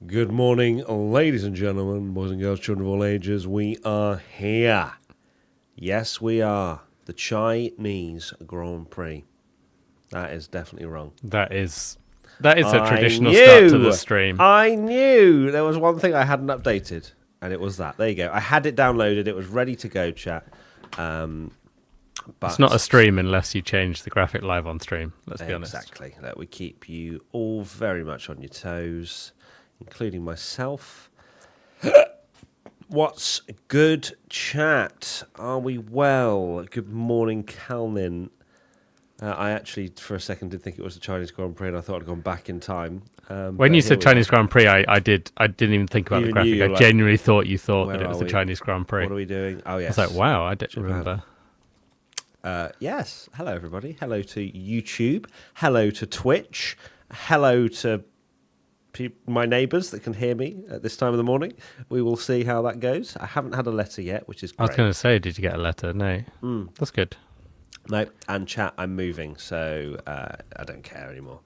Good morning, ladies and gentlemen, boys and girls, children of all ages. We are here. Yes, we are. The Chinese Grand Prix. That is definitely wrong. That is a traditional start to the stream. I knew there was one thing I hadn't updated, and it was that. There you go. I had it downloaded. It was ready to go, chat. But it's not a stream unless you change the graphic live on stream. Let's be honest. Exactly. That we keep you all very much on your toes, including myself. What's good, chat? Are we well? Good morning, Calvin. I actually, for a second, did think it was the Chinese Grand Prix, and I thought I'd gone back in time. When you said Chinese Grand Prix, I didn't even think about the graphic. I genuinely thought you thought that it was the Chinese Grand Prix. What are we doing? Oh, yes. I was like, wow, I didn't remember. Yes. Hello, everybody. Hello to YouTube. Hello to Twitch. Hello to my neighbours that can hear me at this time of the morning. We will see how that goes. I haven't had a letter yet, which is great. I was going to say, did you get a letter? No. That's good. No, and chat, I'm moving, so I don't care anymore.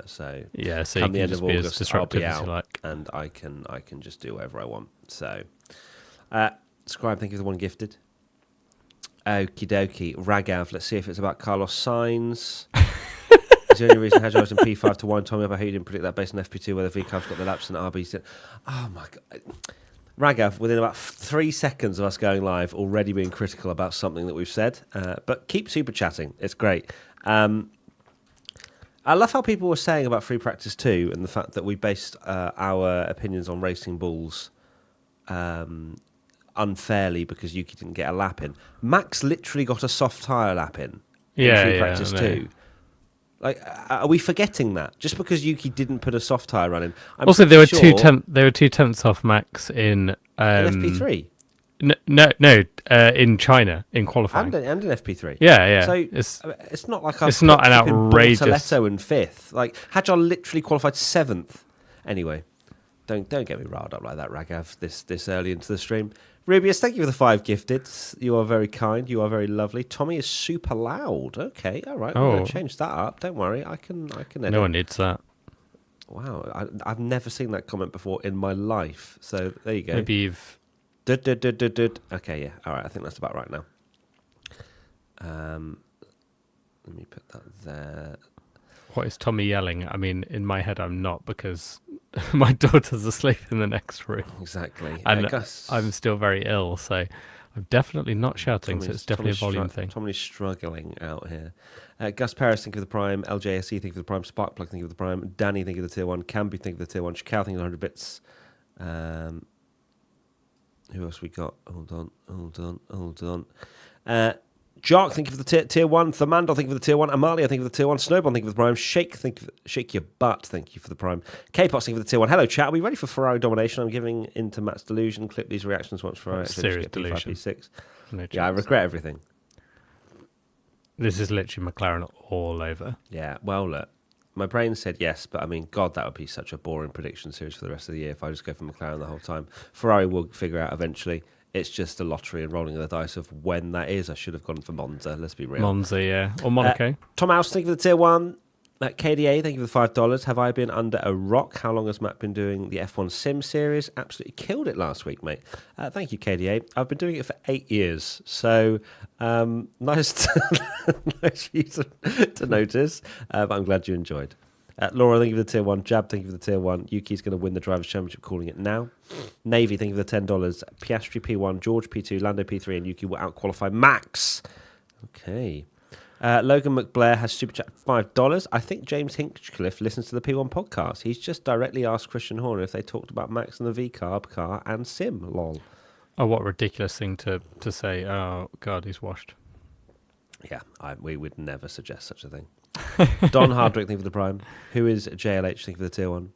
So yeah, so come you the can end of be August, as disruptive I'll be as you out, like. and I can just do whatever I want. So, Scribe, thank you for the one gifted. Okie dokie, Ragav. Let's see if it's about Carlos Sainz. Is the only reason Hedge was in P5 to wind Tommy up? I hope you didn't predict that based on FP2 where the V-Cub's got the laps and RB. Oh my god. Ragav, within about 3 seconds of us going live, already being critical about something that we've said. But keep super chatting. It's great. I love how people were saying about free practice 2 and the fact that we based our opinions on Racing Bulls unfairly because Yuki didn't get a lap in. Max literally got a soft tyre lap in free practice 2. Like, are we forgetting that just because Yuki didn't put a soft tyre run in? Also, there were two tenths off Max in FP3. No, in China in qualifying and in FP3. Yeah. So it's not like it's not an outrageous. Bortoletto in 5th. Like Hadjar literally qualified 7th. Anyway, don't get me riled up like that, Ragav. This early into the stream. Rubius, thank you for the 5 gifted. You are very kind. You are very lovely. Tommy is super loud. Okay, all right. We're going to change that up. Don't worry. I can edit. No one needs that. Wow, I've never seen that comment before in my life. So there you go. Maybe you've. Okay, yeah. All right, I think that's about right now. Let me put that there. What is Tommy yelling? I mean, in my head, I'm not because my daughter's asleep in the next room. Exactly. And I'm still very ill, so I'm definitely not shouting, so it's definitely a volume thing. Tommy's struggling out here. Gus Paris, think of the Prime. LJSE, think of the Prime. Sparkplug, think of the Prime. Danny, think of the Tier 1. Camby, think of the Tier 1. Shikau, think of the 100 bits. Who else we got? Hold on. Jark, think of the tier 1. Thermandel, think of the Tier 1. Amalia, think of the Tier 1. Snowball, think of the Prime. Shake your butt, thank you for the Prime. K-Pots, think of the Tier 1. Hello, chat. Are we ready for Ferrari domination? I'm giving into Matt's delusion. Clip these reactions once Ferrari serious delusion. P5, P6. No Yeah, I regret everything. This is literally McLaren all over. Yeah, well, look. My brain said yes, but I mean, God, that would be such a boring prediction series for the rest of the year if I just go for McLaren the whole time. Ferrari will figure out eventually. It's just a lottery and rolling of the dice of when that is. I should have gone for Monza, let's be real. Monza, yeah. Or Monaco. Tom House, thank you for the Tier 1. KDA, thank you for the $5. Have I been under a rock? How long has Matt been doing the F1 Sim series? Absolutely killed it last week, mate. Thank you, KDA. I've been doing it for 8 years. So nice for you to notice. But I'm glad you enjoyed. Laura, thank you for the Tier 1. Jab, thank you for the Tier 1. Yuki's going to win the Drivers' Championship, calling it now. Navy, thank you for the $10. Piastri P1, George P2, Lando P3, and Yuki will outqualify Max. Okay. Logan McBlair has super chat $5. I think James Hinchcliffe listens to the P1 podcast. He's just directly asked Christian Horner if they talked about Max and the V-Carb car and Sim. Lol. Oh, what a ridiculous thing to say. Oh, God, he's washed. Yeah, we would never suggest such a thing. Don Hardwick, thank you for the Prime. Who is JLH, thank you for the Tier 1.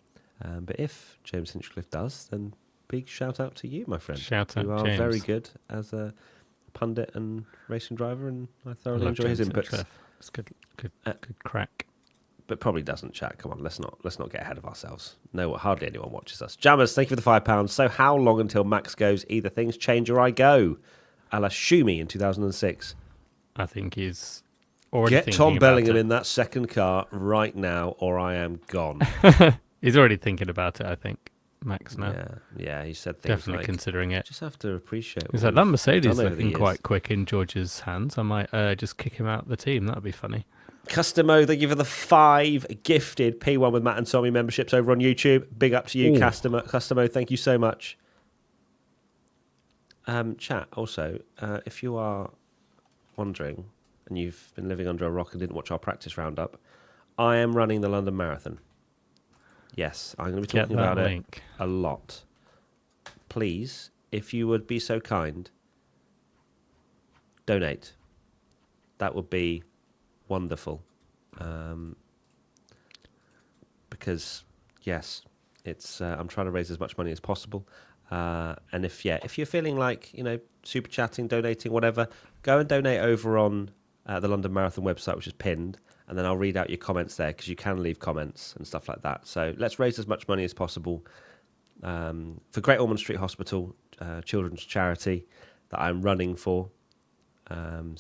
But if James Hinchcliffe does, then big shout out to you, my friend. Shout out, you are James. very good as a pundit and racing driver, and I thoroughly enjoy his inputs. It's good crack. But probably doesn't chat. Come on, let's not get ahead of ourselves. No, hardly anyone watches us. Jammers, thank you for the £5. So how long until Max goes? Either things change or I go. A la Schumi in 2006. I think he's already Get Tom Bellingham in that second car right now, or I am gone. He's already thinking about it, I think. max now. Yeah. He said things Definitely like, considering it. just have to appreciate. He's like, that Mercedes looking quite quick in George's hands. I might just kick him out of the team. That'd be funny. Customo, thank you for the 5 gifted P1 with Matt and Tommy memberships over on YouTube. Big up to you, Customo. Thank you so much. Chat, also, if you are wondering and you've been living under a rock and didn't watch our practice roundup, I am running the London Marathon. Yes, I'm going to be talking about it a lot. Please, if you would be so kind, donate. That would be wonderful. Because, yes, it's I'm trying to raise as much money as possible. And if you're feeling like, super chatting, donating, whatever, go and donate over on the London Marathon website, which is pinned, and then I'll read out your comments there, because you can leave comments and stuff like that. So let's raise as much money as possible for Great Ormond Street Hospital, children's charity that I'm running for. What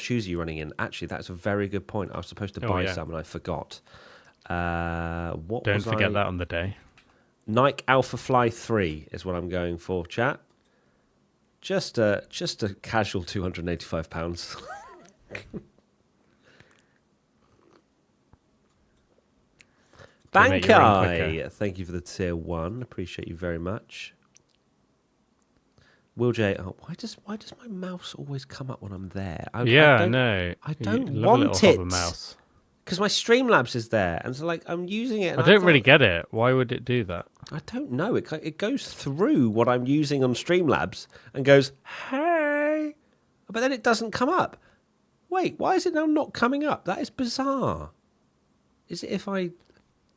shoes are you running in? Actually, that's a very good point. I was supposed to buy some and I forgot. Don't forget that on the day. Nike Alpha Fly 3 is what I'm going for, chat. Just a casual £285. Bankai, thank you for the tier 1. Appreciate you very much. Will J, why does my mouse always come up when I'm there? I don't want it. Because my Streamlabs is there, and so I'm using it. And I don't really get it. Why would it do that? I don't know. It goes through what I'm using on Streamlabs and goes, hey, but then it doesn't come up. Wait, why is it now not coming up? That is bizarre. Is it if I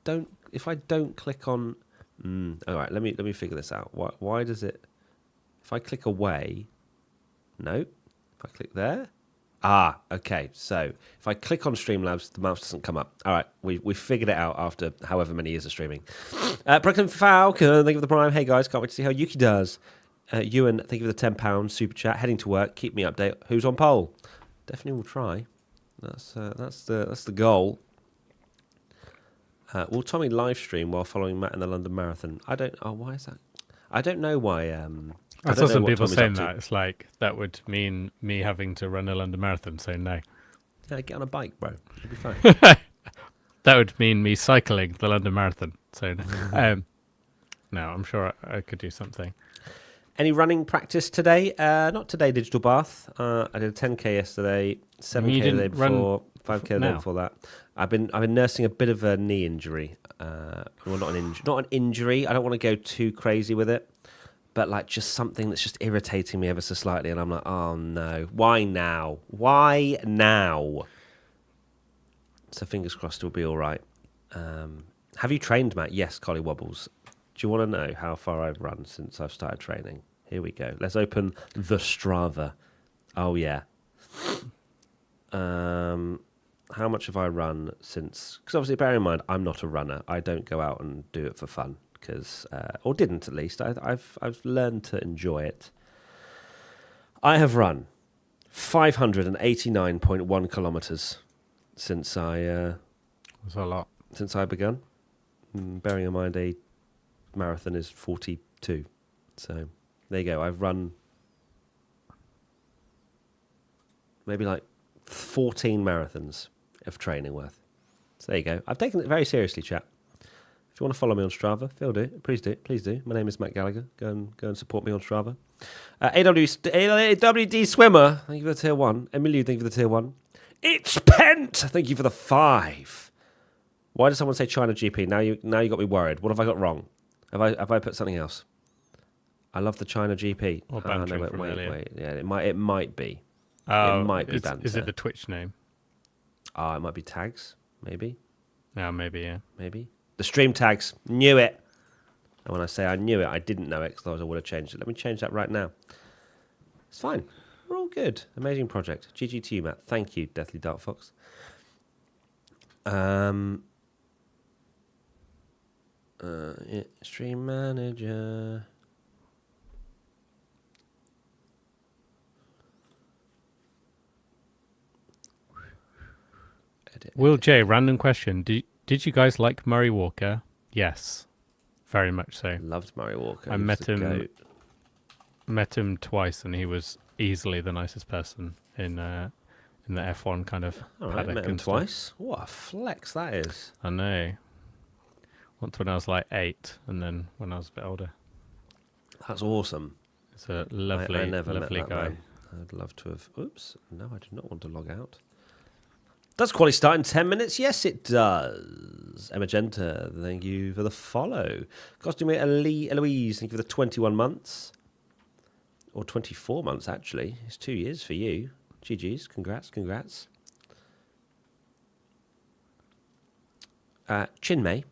don't click on? All right, let me figure this out. Why does it? If I click away, no. If I click there. Okay. So if I click on Streamlabs, the mouse doesn't come up. All right, we figured it out after however many years of streaming. Brooklyn Falcon, thank you for the prime. Hey guys, can't wait to see how Yuki does. Ewan, thank you for the £10 super chat. Heading to work, keep me updated. Who's on pole? Definitely will try. That's the goal. Will Tommy live stream while following Matt in the London Marathon? Why is that? I don't know why. I saw some people saying that. It's like, that would mean me having to run a London Marathon, so no. Yeah, get on a bike, bro. You'll be fine. That would mean me cycling the London Marathon, so no. No, I'm sure I could do something. Any running practice today? Not today, Digital Bath. I did a 10K yesterday, 7K the day before, 5K the day before that. I've been nursing a bit of a knee injury. Well, not an injury. I don't want to go too crazy with it. But just something that's just irritating me ever so slightly, and I'm like, oh no, why now? Why now? So fingers crossed it'll be all right. Have you trained, Matt? Yes, Collie Wobbles. Do you want to know how far I've run since I've started training? Here we go. Let's open the Strava. Oh yeah. How much have I run since? Because obviously, bear in mind, I'm not a runner. I don't go out and do it for fun. Or didn't at least. I've learned to enjoy it. I have run 589.1 kilometers since That's a lot. Since I began. Bearing in mind a marathon is 42. So there you go. I've run maybe 14 marathons of training worth. So there you go. I've taken it very seriously, chat. If you want to follow me on Strava, please do. My name is Matt Gallagher. Go and support me on Strava. AWD Swimmer, thank you for the tier 1. Emilio, thank you for the tier 1. It's Pent, thank you for the 5. Why did someone say China GP? Now you got me worried. What have I got wrong? Have I put something else? I love the China GP. Or bantering from earlier. Wait. Yeah, it might be. It might be banter. Is it the Twitch name? It might be tags, maybe. Maybe, yeah. Maybe. The stream tags, knew it. And when I say I knew it, I didn't know it because otherwise I would have changed it. Let me change that right now. It's fine. We're all good. Amazing project. GG to you, Matt. Thank you, Deathly Dark Fox. Stream manager. Will J, random question. Did you guys like Murray Walker? Yes. very much so. Loved Murray Walker. I He was met the goat. met him twice, and he was easily the nicest person in the F1 kind of All right, paddock met him and stuff. twice. What a flex that is. I know. Once when I was like 8, and then when I was a bit older. That's awesome. It's a lovely, I never lovely met that guy. man. I'd love to have... Oops. No, I do not want to log out. Does quality start in 10 minutes? Yes, it does. Emagenta, thank you for the follow. Costume Eloise, thank you for the 21 months. Or 24 months, actually. It's 2 years for you. GG's. Congrats. Chinmay,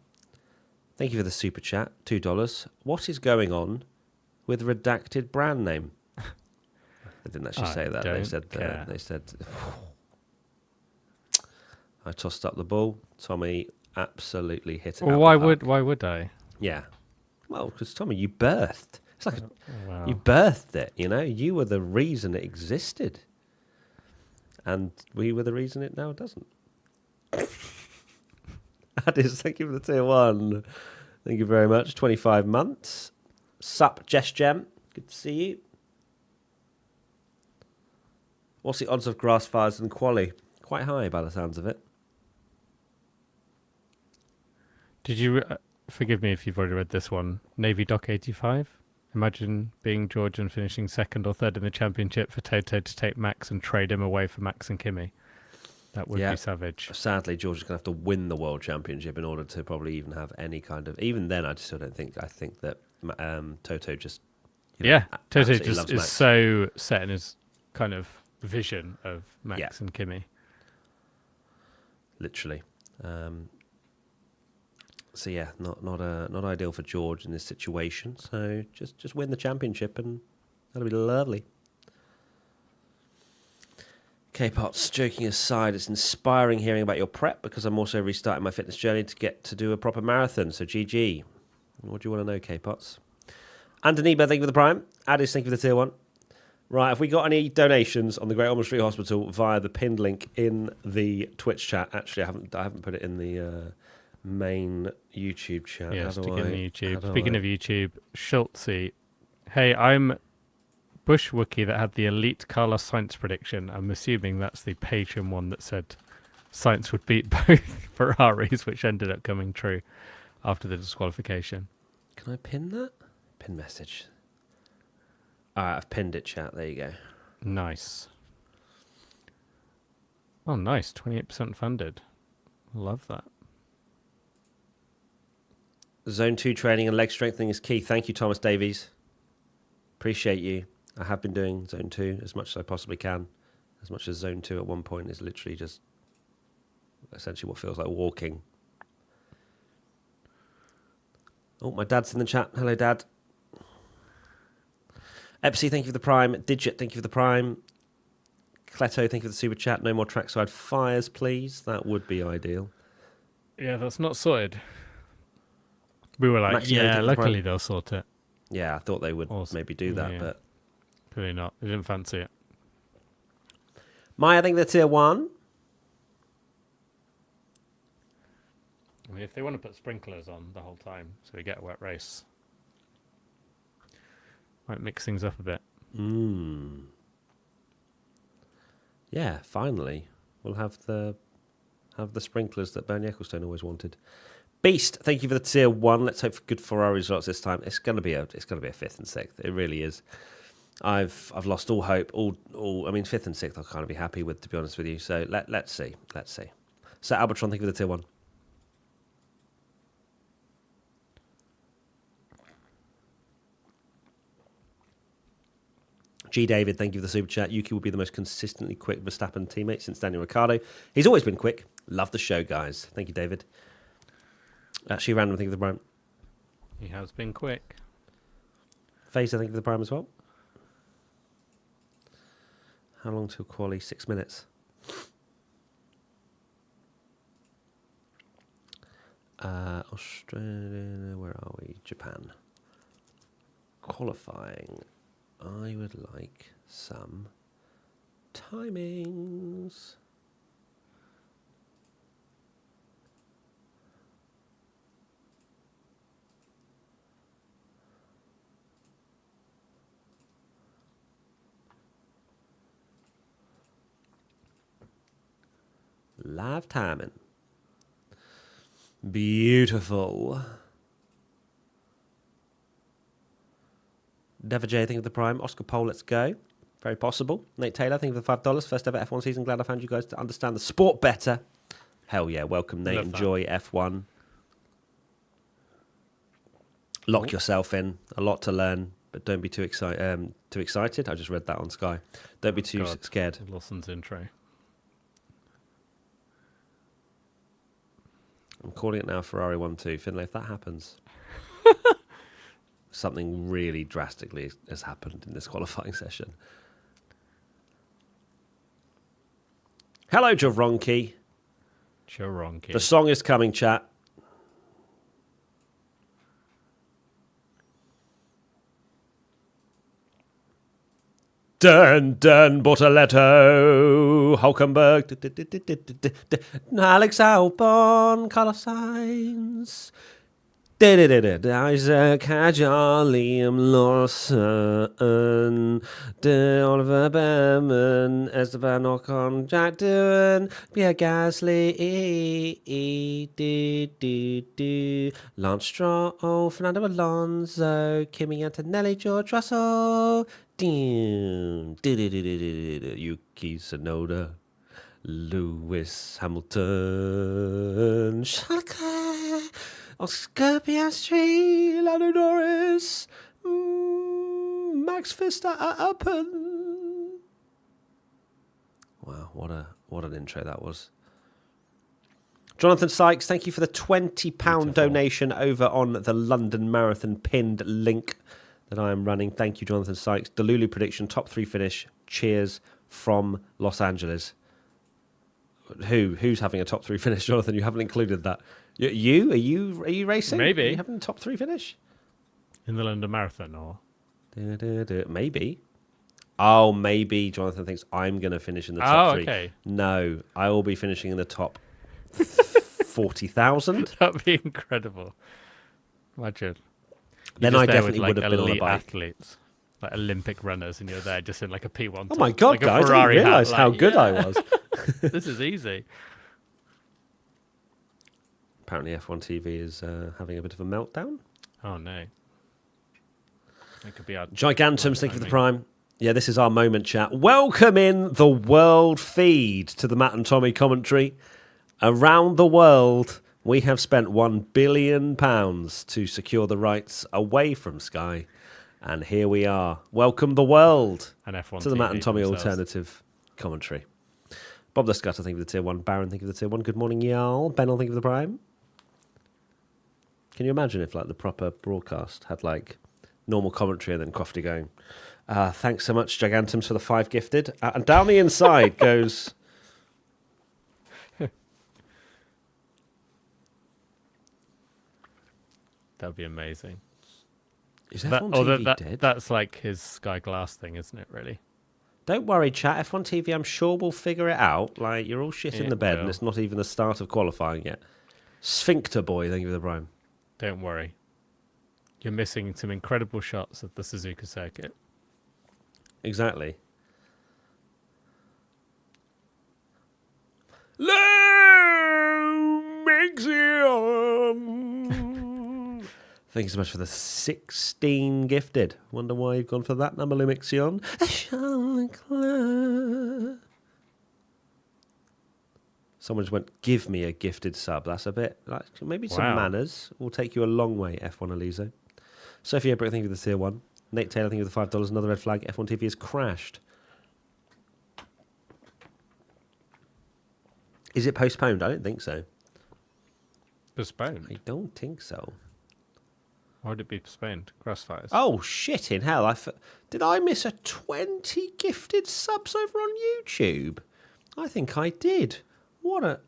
thank you for the super chat. $2. What is going on with redacted brand name? They didn't actually say that. They said... I tossed up the ball. Tommy absolutely hit it. Well, why would I? Yeah. Well, because Tommy, you birthed. It's like Wow. you birthed it. You know, you were the reason it existed, and we were the reason it now doesn't. Addis, thank you for the tier 1. Thank you very much. 25 months. Sup, Jess Gem. Good to see you. What's the odds of grass fires and quali? Quite high by the sounds of it. Did you, forgive me if you've already read this one, Navy Doc 85? Imagine being George and finishing 2nd or 3rd in the championship for Toto to take Max and trade him away for Max and Kimi. That would be savage. Sadly, George is going to have to win the world championship in order to probably even have any kind of... Even then, I still don't think... I think that Toto just... Toto just is so set in his kind of vision of Max and Kimi. Literally. So yeah, not ideal for George in this situation. So just win the championship and that'll be lovely. K-Pots, joking aside, it's inspiring hearing about your prep because I'm also restarting my fitness journey to get to do a proper marathon. So GG. What do you want to know, K-Pots? Andaniba, thank you for the prime. Addis, thank you for the tier 1. Right, have we got any donations on the Great Ormond Street Hospital via the pinned link in the Twitch chat? Actually, I haven't put it in the main YouTube chat. Yeah, stick it in YouTube. Speaking of YouTube, Schultzy. Hey, I'm Bush Wookie that had the elite Carlos Sainz prediction. I'm assuming that's the Patreon one that said Sainz would beat both Ferraris, which ended up coming true after the disqualification. Can I pin that? Pin message. All right, I've pinned it, chat. There you go. Nice. Oh, nice. 28% funded. Love that. Zone 2 training and leg strengthening is key. Thank you, Thomas Davies. Appreciate you. I have been doing Zone 2 as much as I possibly can. As much as Zone 2 at one point is literally just essentially what feels like walking. Oh, my dad's in the chat. Hello, Dad. Epsy, thank you for the prime. Digit, thank you for the prime. Cleto, thank you for the super chat. No more trackside fires, please. That would be ideal. Yeah, that's not sorted. We were like, Maximo, luckily they'll sort it. Yeah, I thought they would maybe do that, but... Clearly not. They didn't fancy it. Maya, I think they're tier 1. I mean, if they want to put sprinklers on the whole time so we get a wet race, might mix things up a bit. Yeah, finally. We'll have the sprinklers that Bernie Ecclestone always wanted. Beast, thank you for the tier 1. Let's hope for good Ferrari results this time. It's gonna be a 5th and 6th. It really is. I've lost all hope. I mean 5th and 6th I'll kind of be happy with, to be honest with you. So let's see. So Albatron, thank you for the tier 1. G. David, thank you for the super chat. Yuki will be the most consistently quick Verstappen teammate since Daniel Ricciardo. He's always been quick. Love the show, guys. Thank you, David. Actually, random, thank you for the prime. He has been quick. Phaser, thank you for the prime as well. How long till quali? 6 minutes. Australia, where are we? Japan. Qualifying. I would like some timings. Live timing. Beautiful. Dever J, think of the Prime. Oscar Pole, let's go. Very possible. Nate Taylor, think of the $5. First ever F1 season. Glad I found you guys to understand the sport better. Hell yeah. Welcome, Nate. Enjoy F1. Lock yourself in. A lot to learn, but don't be too excited. I just read that on Sky. Don't be too scared. Lawson's intro. I'm calling it now Ferrari 1-2. Finlay, if that happens, something really drastically has happened in this qualifying session. Hello, Javronki. Javronki. The song is coming, chat. Dun, dun, Bortoletto, Hulkenberg, Alex Albon, Carlos Sainz, Isaac Hadjar, Liam Lawson, Oliver Behrman, Esteban Ocon, Jack Doohan, Pierre Gasly, Lance Stroll, Fernando Alonso, Kimi Antonelli, George Russell, Yuki Tsunoda, Lewis Hamilton, Charles Leclerc, Oscar Piastri, Lando Norris, Max Verstappen. Wow, what an intro that was. Jonathan Sykes, thank you for the £20 donation over on the London Marathon pinned link that I am running. Thank you, Jonathan Sykes. Delulu prediction, top 3 finish. Cheers from Los Angeles. Who's having a top 3 finish, Jonathan? You haven't included that. You? Are you racing? Maybe. Are you having a top 3 finish? In the London Marathon, or? Maybe. Oh, maybe Jonathan thinks I'm going to finish in the top 3. Okay. No, I will be finishing in the top 40,000. That'd be incredible. Imagine. Then I definitely would have been on a bike. Athletes, like Olympic runners, and you're there just in like a P1. Oh my God, like guys, I didn't realise how good I was. This is easy. Apparently F1 TV is having a bit of a meltdown. Oh no. It could be our Gigantums, thank you for the Prime. Yeah, this is our moment, chat. Welcome in the world feed to the Matt and Tommy commentary. Around the world, we have spent £1 billion to secure the rights away from Sky. And here we are. Welcome the world and F1 to the TV Matt and Tommy themselves. Alternative commentary. Bob the Scutter, thank you for the tier 1. Baron, thank you for the tier 1. Good morning, y'all. Ben, thank you for the Prime. Can you imagine if like the proper broadcast had like normal commentary and then Crofty going, thanks so much, Gigantums, for the 5 gifted. And down the inside goes... That'd be amazing. Is F1 TV dead? That's like his Sky Glass thing, isn't it, really? Don't worry, chat. F1 TV, I'm sure we'll figure it out. Like, you're all shit in the bed, and it's not even the start of qualifying yet. Sphincter boy, thank you for the Prime. Don't worry. You're missing some incredible shots of the Suzuka circuit. Exactly. Thank you so much for the 16 gifted. Wonder why you've gone for that number, Lumixion. Someone just went, give me a gifted sub. That's a bit, like, maybe some manners will take you a long way, F1 Alizo. Sophie Ebrick, thank you for the tier 1. Nate Taylor, thank you for the $5. Another red flag. F1 TV has crashed. Is it postponed? I don't think so. Postponed? I don't think so. Why would it be postponed? Crossfires. Oh, shit in hell. Did I miss a 20 gifted subs over on YouTube? I think I did. What an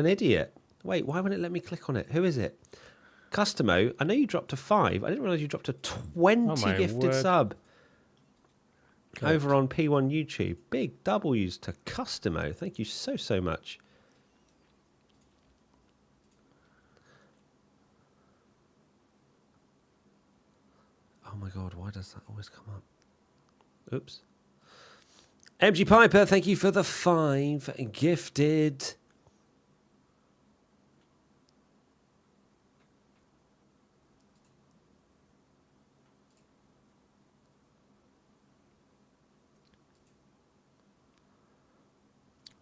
idiot. Wait, why wouldn't it let me click on it? Who is it? Customo, I know you dropped to 5. I didn't realise you dropped a 20 gifted sub. God. Over on P1 YouTube. Big W's to Customo. Thank you so much. Oh my God, why does that always come up? Oops. MG Piper, thank you for the 5 gifted.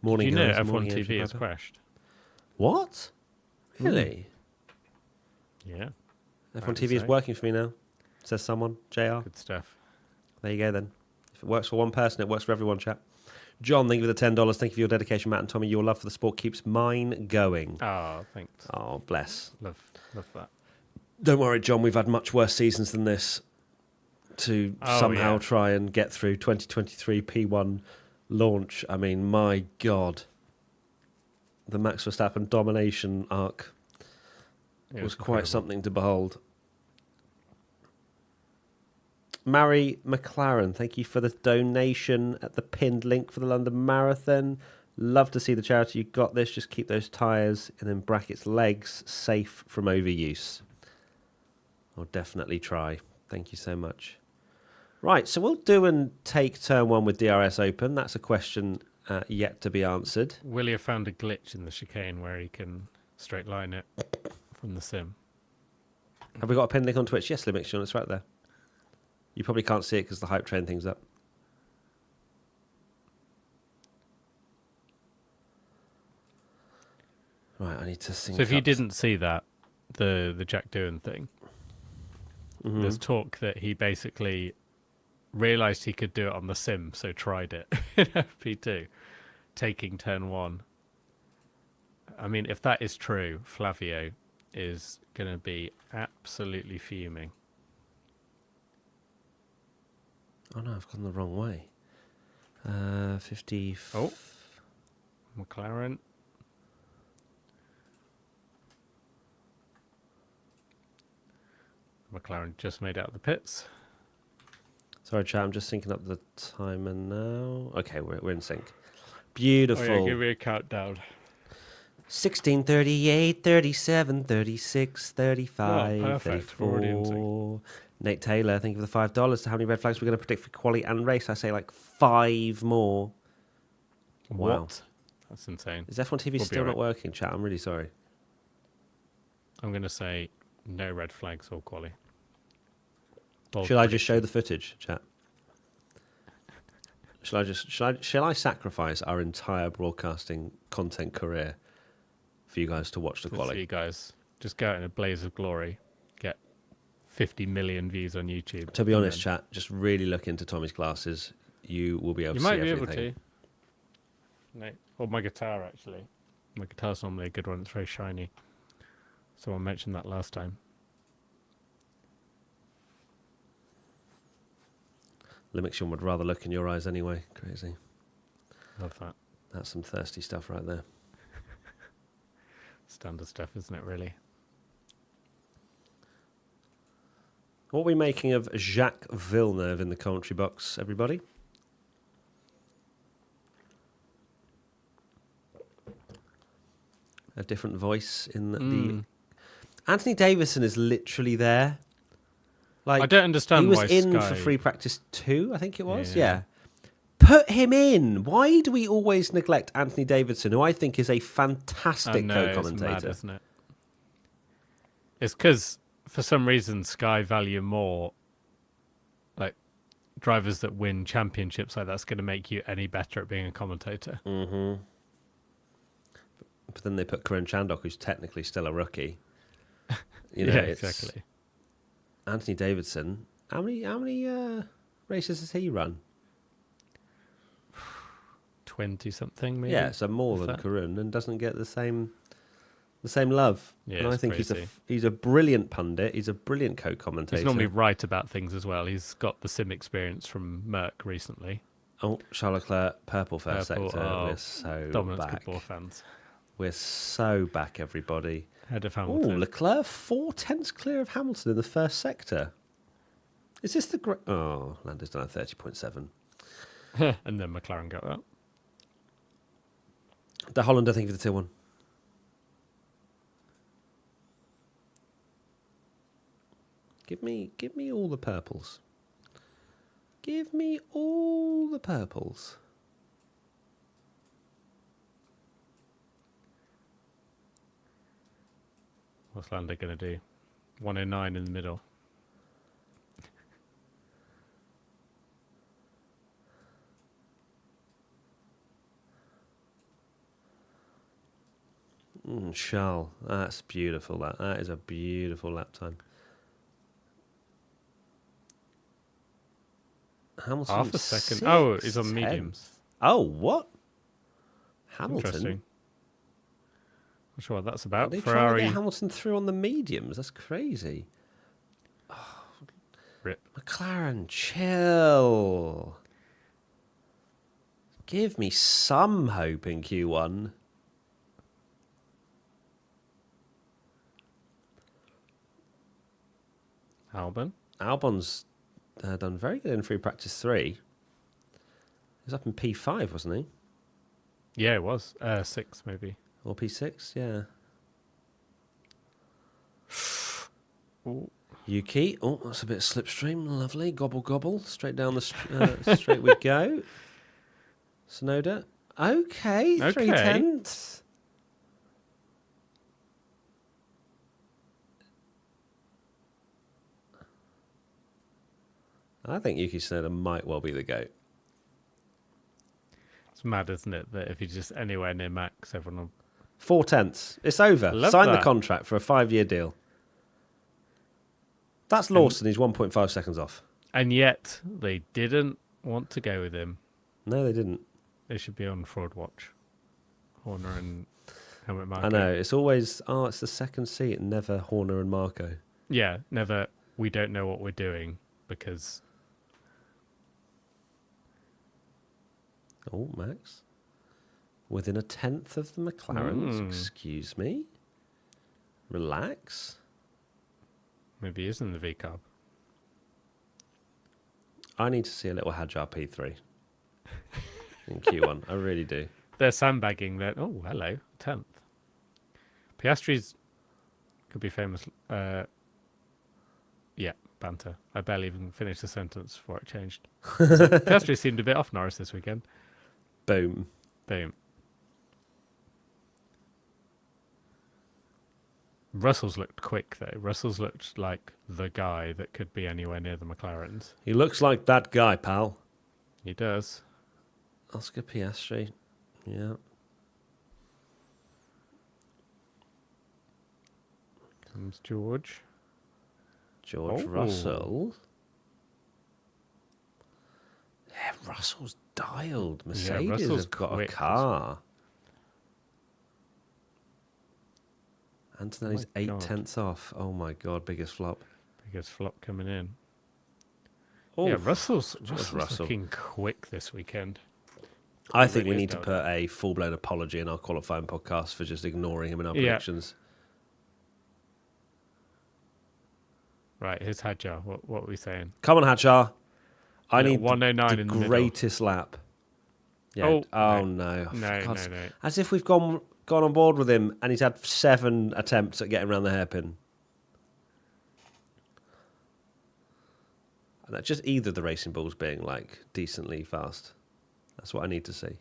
Morning, Did you know guys. F1 Morning, TV Adrian has Piper. crashed? What? Really? Yeah. F1 TV is working for me now, says someone. JR. Good stuff. There you go then. If it works for one person, it works for everyone, chat. John, thank you for the $10. Thank you for your dedication, Matt and Tommy. Your love for the sport keeps mine going. Oh, thanks. Oh, bless. Love that. Don't worry, John. We've had much worse seasons than this to somehow try and get through 2023 P1 launch. I mean, my God. The Max Verstappen domination arc was quite something to behold. Mary McLaren, thank you for the donation at the pinned link for the London Marathon. Love to see the charity. You got this. Just keep those tyres and then brackets legs safe from overuse. I'll definitely try. Thank you so much. Right, so we'll do and take turn one with DRS open. That's a question yet to be answered. Willie have found a glitch in the chicane where he can straight line it from the sim. Have we got a pin link on Twitch? Yes, Limixtion, it's right there. You probably can't see it because the hype train thing's up. Right, I need to sync So if you up. didn't see that, the Jack Doohan thing, there's talk that he basically realised he could do it on the sim, so tried it in FP2, taking turn one. I mean, if that is true, Flavio is going to be absolutely fuming. Oh no, I've gone the wrong way. 50. Oh, McLaren. McLaren just made out of the pits. Sorry, chat, I'm just syncing up the timer now. Okay, we're in sync. Beautiful. Oh, yeah, give me a countdown. 16, 38, 37, 36, 35, perfect. We're already in sync. 34. Nate Taylor, thank you for the $5. How many red flags we're going to predict for quali and race? I say like 5 more. Wow. What? That's insane. Is F1 TV still not working, chat? I'm really sorry. I'm going to say no red flags or quali. Shall I just show the footage, chat? Shall I sacrifice our entire broadcasting content career for you guys to watch the quali? For you guys, just go out in a blaze of glory, get 50 million views on YouTube. To be honest, chat, just really look into Tommy's glasses. You will be able to see everything. You might be able to. No. Or my guitar, actually. My guitar's normally a good one. It's very shiny. Someone mentioned that last time. Limixion would rather look in your eyes anyway. Crazy. Love that. That's some thirsty stuff right there. Standard stuff, isn't it, really? What are we making of Jacques Villeneuve in the commentary box, everybody? A different voice in the... Anthony Davidson is literally there. Like, I don't understand why he was in Sky... for free practice 2, I think it was. Yeah. Put him in. Why do we always neglect Anthony Davidson, who I think is a fantastic co-commentator? It's mad, isn't it? It's because, for some reason, Sky value more like drivers that win championships. Like that's going to make you any better at being a commentator. Mm-hmm. But then they put Karan Chandok, who's technically still a rookie. You know, yeah, exactly. Anthony Davidson. How many races has he run? 20-something, maybe. Yeah, so more than Karun, and doesn't get the same love. Yeah, and I think he's a brilliant pundit. He's a brilliant co-commentator. He's normally right about things as well. He's got the sim experience from Merck recently. Oh, Charles Leclerc, purple first sector. We're so dominant back. football fans. We're so back, everybody. Head of Hamilton. Oh, Leclerc 4/10 clear of Hamilton in the first sector. Is this the great? Oh, Lando's done a 30.7. And then McLaren got that. The Hollander, thank you for the tier 1. Give me all the purples. Give me all the purples. What's Lando going to do? 109 in the middle. Charles, that's beautiful. That is a beautiful lap time. Hamilton, Half a second. 6, Oh, he's on 10. mediums. Oh, what? Hamilton? Interesting. Not sure what that's Are about. they trying Ferrari. to get Hamilton through on the mediums? That's crazy. Rip. McLaren, chill. Give me some hope in Q1. Albon's done very good in free practice 3. He was up in P5, wasn't he? Yeah, it was. 6, maybe. Or P6, yeah. Ooh. Yuki, oh, that's a bit of slipstream, lovely. Gobble, gobble. Straight down the straight we go. Sonoda, okay. 3/10. I think Yuki Tsunoda might well be the GOAT. It's mad, isn't it, that if you're just anywhere near Max, everyone will... 4/10. It's over. Love Sign the that. contract for a 5-year deal. That's Lawson. He's 1.5 seconds off. And yet, they didn't want to go with him. No, they didn't. They should be on Fraud Watch. Horner and Helmut Marko. I know. It's always, it's the second seat, never Horner and Marco. Yeah, never, we don't know what we're doing because... Oh, Max. Within a 10th of the McLarens. Excuse me. Relax. Maybe he is in the V-Carb. I need to see a little Hadjar P3 in Q1. I really do. They're sandbagging that. Oh, hello, 10th. Piastri's could be famous. Yeah, banter. I barely even finished the sentence before it changed. Piastri seemed a bit off Norris this weekend. Boom. Boom. Russell's looked quick, though. Russell's looked like the guy that could be anywhere near the McLarens. He looks like that guy, pal. He does. Oscar Piastri. Yeah. Comes George. George Russell. Yeah, Russell's dialed. Mercedes Russell's have got quick. a car. Antonelli's My 8 God. tenths off. Oh my God, biggest flop. Biggest flop coming in. Oh, Yeah, Russell's Russell. looking quick this weekend. I think really we is need to down put a full-blown apology in our qualifying podcast for just ignoring him in our Yeah. predictions. Right, here's Hadjar. What are we saying? Come on, Hadjar. I Little need 109 the in the middle. greatest lap. Yeah. Oh, Oh, no. no. For No, God's- no. As if we've gone on board with him and he's had 7 attempts at getting around the hairpin. And that's just either of the racing balls being like decently fast. That's what I need to see.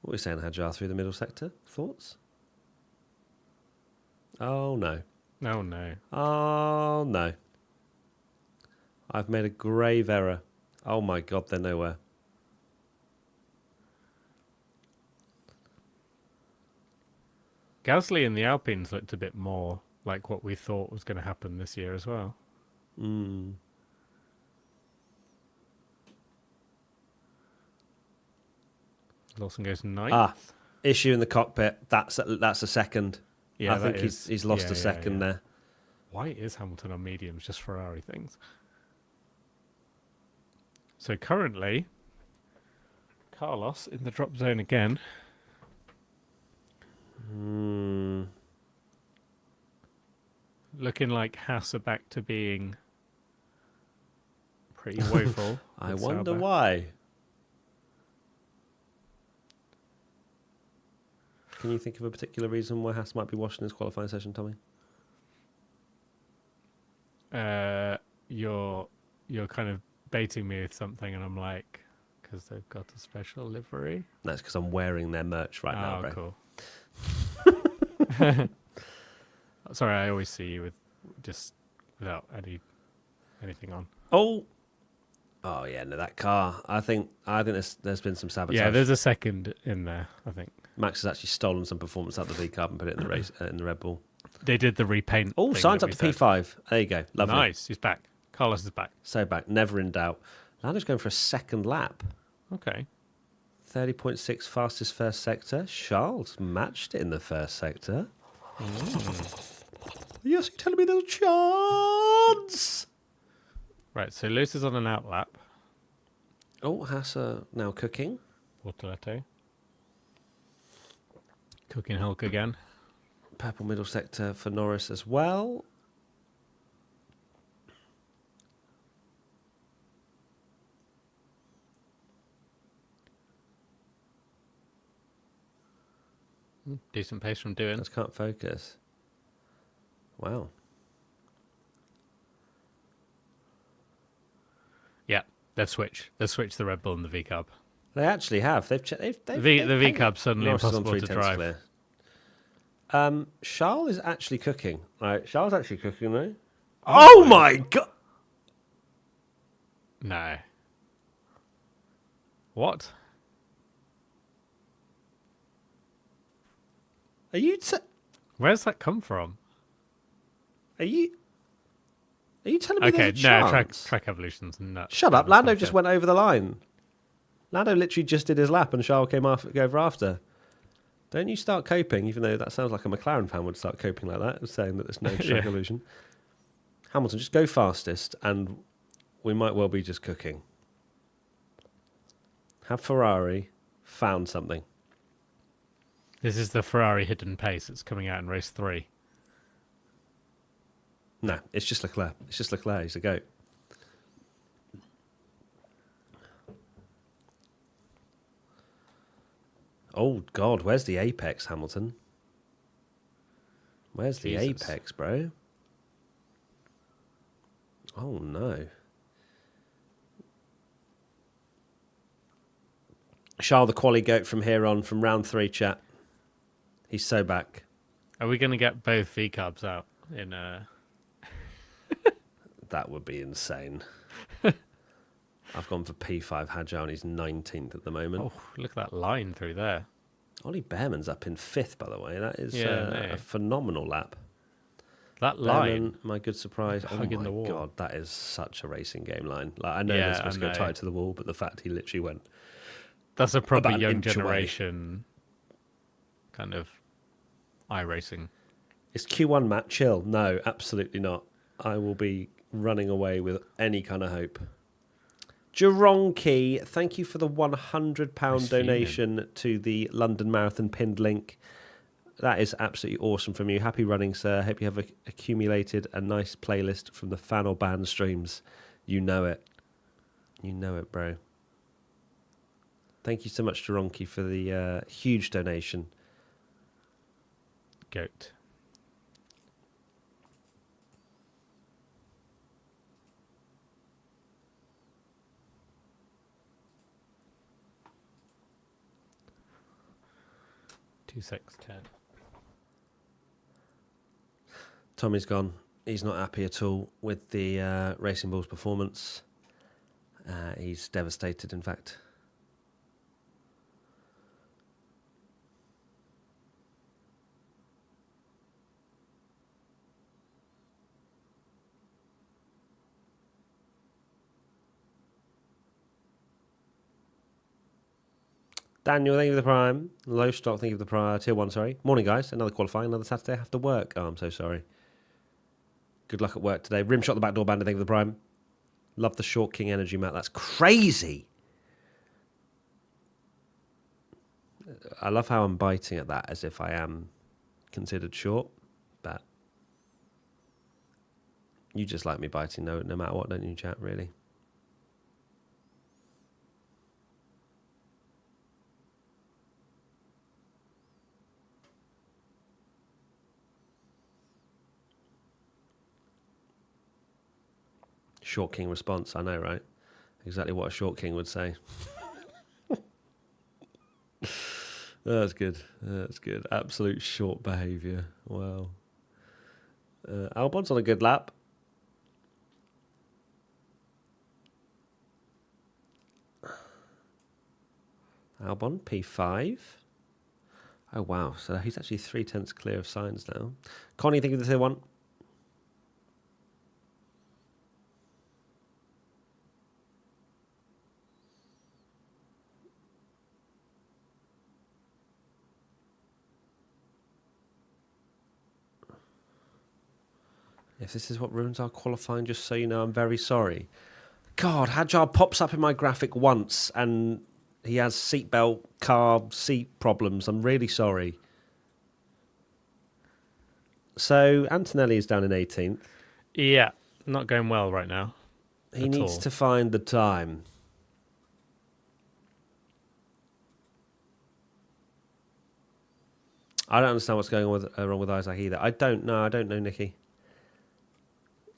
What are we saying, Hadjar, through the middle sector? Thoughts? Oh, no. No, no. Oh, no. I've made a grave error. Oh, my God, they're nowhere. Gasly and the Alpines looked a bit more like what we thought was going to happen this year as well. Lawson goes ninth. Issue in the cockpit. That's a second. Yeah, I think that is- he's lost yeah, a second yeah. there. Why is Hamilton on mediums? Just Ferrari things. So currently, Carlos in the drop zone again. Looking like Haas are back to being pretty woeful. I with wonder Sauber. why. Can you think of a particular reason why Haas might be washing his qualifying session, Tommy? You're kind of baiting me with something, and I'm like, because they've got a special livery. That's because I'm wearing their merch right now, bro. Cool. Sorry, I always see you with just without anything on. Oh, Oh yeah, no, that car. I think there's been some sabotage. Yeah, there's a second in there, I think. Max has actually stolen some performance out of the V Cub and put it in the race in the Red Bull. They did the repaint. Oh, signs up to P5. There you go. Lovely. Nice. He's back. Carlos is back. So back. Never in doubt. Lando's going for a second lap. Okay. 30.6 fastest first sector. Charles matched it in the first sector. Yes, you're telling me there's a chance. Right, so Lewis is on an out lap. Oh, Hassa now cooking. Bortoletto. Cooking Hulk again. Purple middle sector for Norris as well. Decent pace from doing. Just can't focus. Wow. Yeah, they've switched. They've switched the Red Bull and the V Cub. They actually have. They've the V Cub's suddenly Norris is on impossible to 3 tenths drive. clear. Charles is actually cooking. Right, Charles actually cooking though. Oh my god! No. What? Are you? Where's that come from? Are you telling me Okay, there's a no, chance? track evolution's nuts. Shut up! Lando just went over the line. Lando literally just did his lap, and Charles came over after. Don't you start coping, even though that sounds like a McLaren fan would start coping like that, saying that there's no track illusion. Hamilton, just go fastest, and we might well be just cooking. Have Ferrari found something? This is the Ferrari hidden pace that's coming out in race 3. No, it's just Leclerc. It's just Leclerc. He's a goat. Oh, God, where's the apex, Hamilton? Where's the apex, bro? Oh, no. Charles the quali goat from here on, from round 3, chat. He's so back. Are we going to get both V Cubs out in That would be insane. I've gone for P5 Hadjar and he's 19th at the moment. Oh, look at that line through there. Ollie Behrman's up in 5th, by the way. That is no. a phenomenal lap. That line. Behrman, my good surprise. Oh Hugging my the wall. God, that is such a racing game line. Like, I know they're supposed to go tight to the wall, but the fact he literally went... That's a proper about an young inch away. generation kind of iRacing. Is Q1, Matt? Chill. No, absolutely not. I will be running away with any kind of hope. Geronki, thank you for the £100 donation to the London Marathon pinned link. That is absolutely awesome from you. Happy running, sir. Hope you have accumulated a nice playlist from the fan or band streams. You know it. You know it, bro. Thank you so much, Geronki, for the huge donation. Goat. Two, 6, 10. Tommy's gone. He's not happy at all with the Racing Bulls performance. He's devastated, in fact. Daniel, thank you for the prime. Low stock, thank you for the prime. Tier 1, sorry. Morning, guys. Another qualifying, another Saturday. I have to work. Oh, I'm so sorry. Good luck at work today. Rimshot the backdoor bandit, thank you for the prime. Love the Short King energy, Matt. That's crazy. I love how I'm biting at that as if I am considered short, but you just like me biting no matter what, don't you, chat, really? Short King response, I know, right? Exactly what a Short King would say. That's good. That's good. Absolute short behaviour. Wow. Albon's on a good lap. Albon, P5. Oh, wow. So he's actually 3/10 clear of Sainz now. Connie, think of the tier 1. If this is what ruins our qualifying, just so you know, I'm very sorry. God, Hadjar pops up in my graphic once and he has seatbelt, car, seat problems. I'm really sorry. So Antonelli is down in 18th. Yeah, not going well right now. He needs to find the time. I don't understand what's going on wrong with Isaac either. I don't know, Nicky.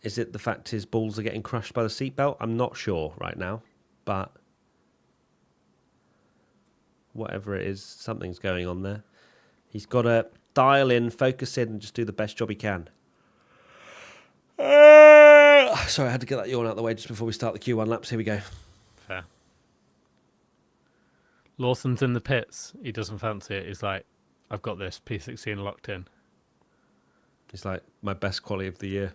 Is it the fact his balls are getting crushed by the seatbelt? I'm not sure right now, but whatever it is, something's going on there. He's got to dial in, focus in, and just do the best job he can. Sorry, I had to get that yawn out of the way just before we start the Q1 laps. Here we go. Fair. Lawson's in the pits. He doesn't fancy it. He's like, I've got this P16 locked in. He's like, my best quality of the year.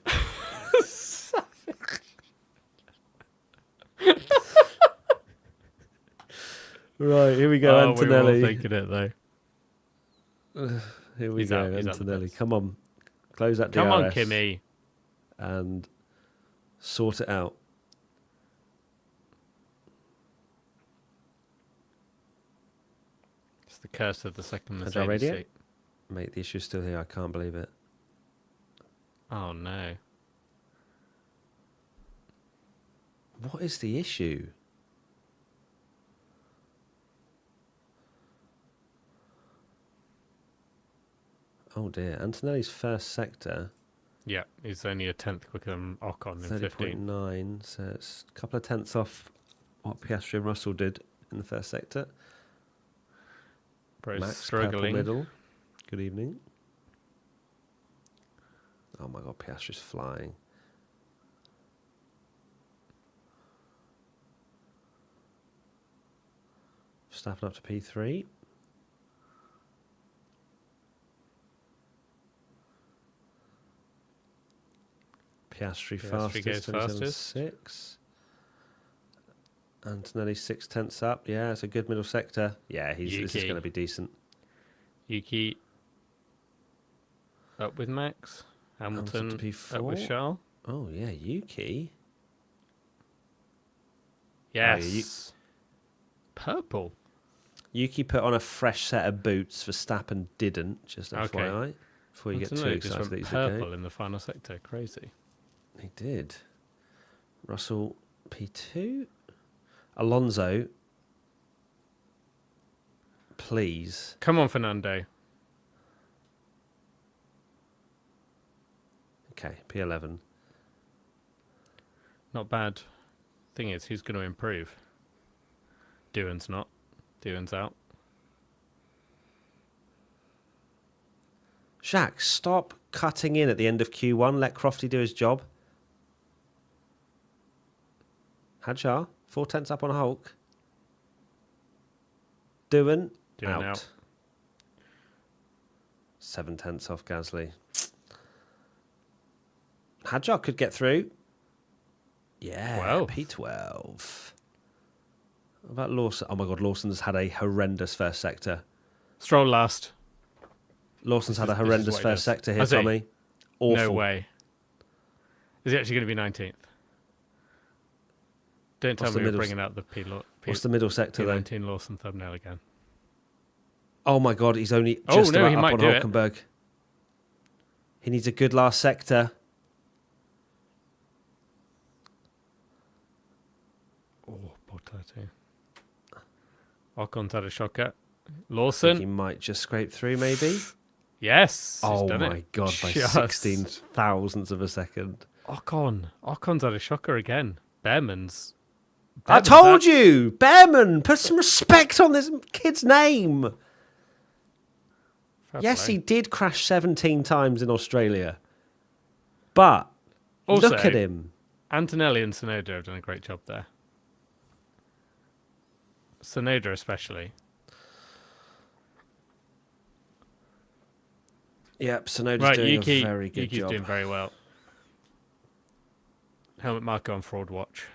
Right, here we go, Antonelli. We were all thinking it, though. Here we go, Antonelli. Come on. Close that DRS. Come on, Kimmy. And sort it out. It's the curse of the second Is Mercedes that radio? seat. Mate, the issue's still here. I can't believe it. Oh, no. What is the issue? Oh dear, Antonelli's first sector. Yeah, he's only a 10th quicker than Ocon in 15. 30.9, so it's a couple of tenths off what Piastri and Russell did in the first sector. But Max, struggling. purple middle. Good evening. Oh my god, Piastri's flying. Staffing up to P3. Piastri fastest, 27.6. Antonelli 6/10 up. Yeah, it's a good middle sector. Yeah, this is going to be decent. Yuki up with Max. Hamilton up with Charles. Oh, yeah, Yuki. Yes. Purple. Yuki put on a fresh set of boots. Verstappen didn't, just FYI. Before you get too excited that he's purple in the final sector. Crazy. He did. Russell P2. Alonso. Please. Come on, Fernando. Okay, P11. Not bad. Thing is, who's going to improve? Doohan's not. Doohan's out. Shaq, stop cutting in at the end of Q1. Let Crofty do his job. Hadjar, 4/10 up on Hulk. Doohan out. 7/10 off Gasly. Hadjar could get through. Yeah, wow. P12. What about Lawson? Oh my god, Lawson's had a horrendous first sector. Stroll last. Lawson's had a horrendous first sector here, Tommy. Awful. No way. Is he actually going to be 19th? Don't tell me we're bringing out the What's the middle sector, though? P19 Lawson thumbnail again. Oh my god, he's only just about up on Hulkenberg. He needs a good last sector. Oh, Bortati. Ocon's had a shocker. Lawson. He might just scrape through, maybe. Yes. Oh my god, by 16 thousandths of a second. Ocon's had a shocker again. Behrman's. I told you! Behrman! Put some respect on this kid's name! Yes, he did crash 17 times in Australia. But also, look at him. Antonelli and Sonoda have done a great job there. Sonoda especially. Yep, Sonoda's Right, doing Yuki, a very good Yuki's job. doing very well. Helmet Marco on Fraud Watch.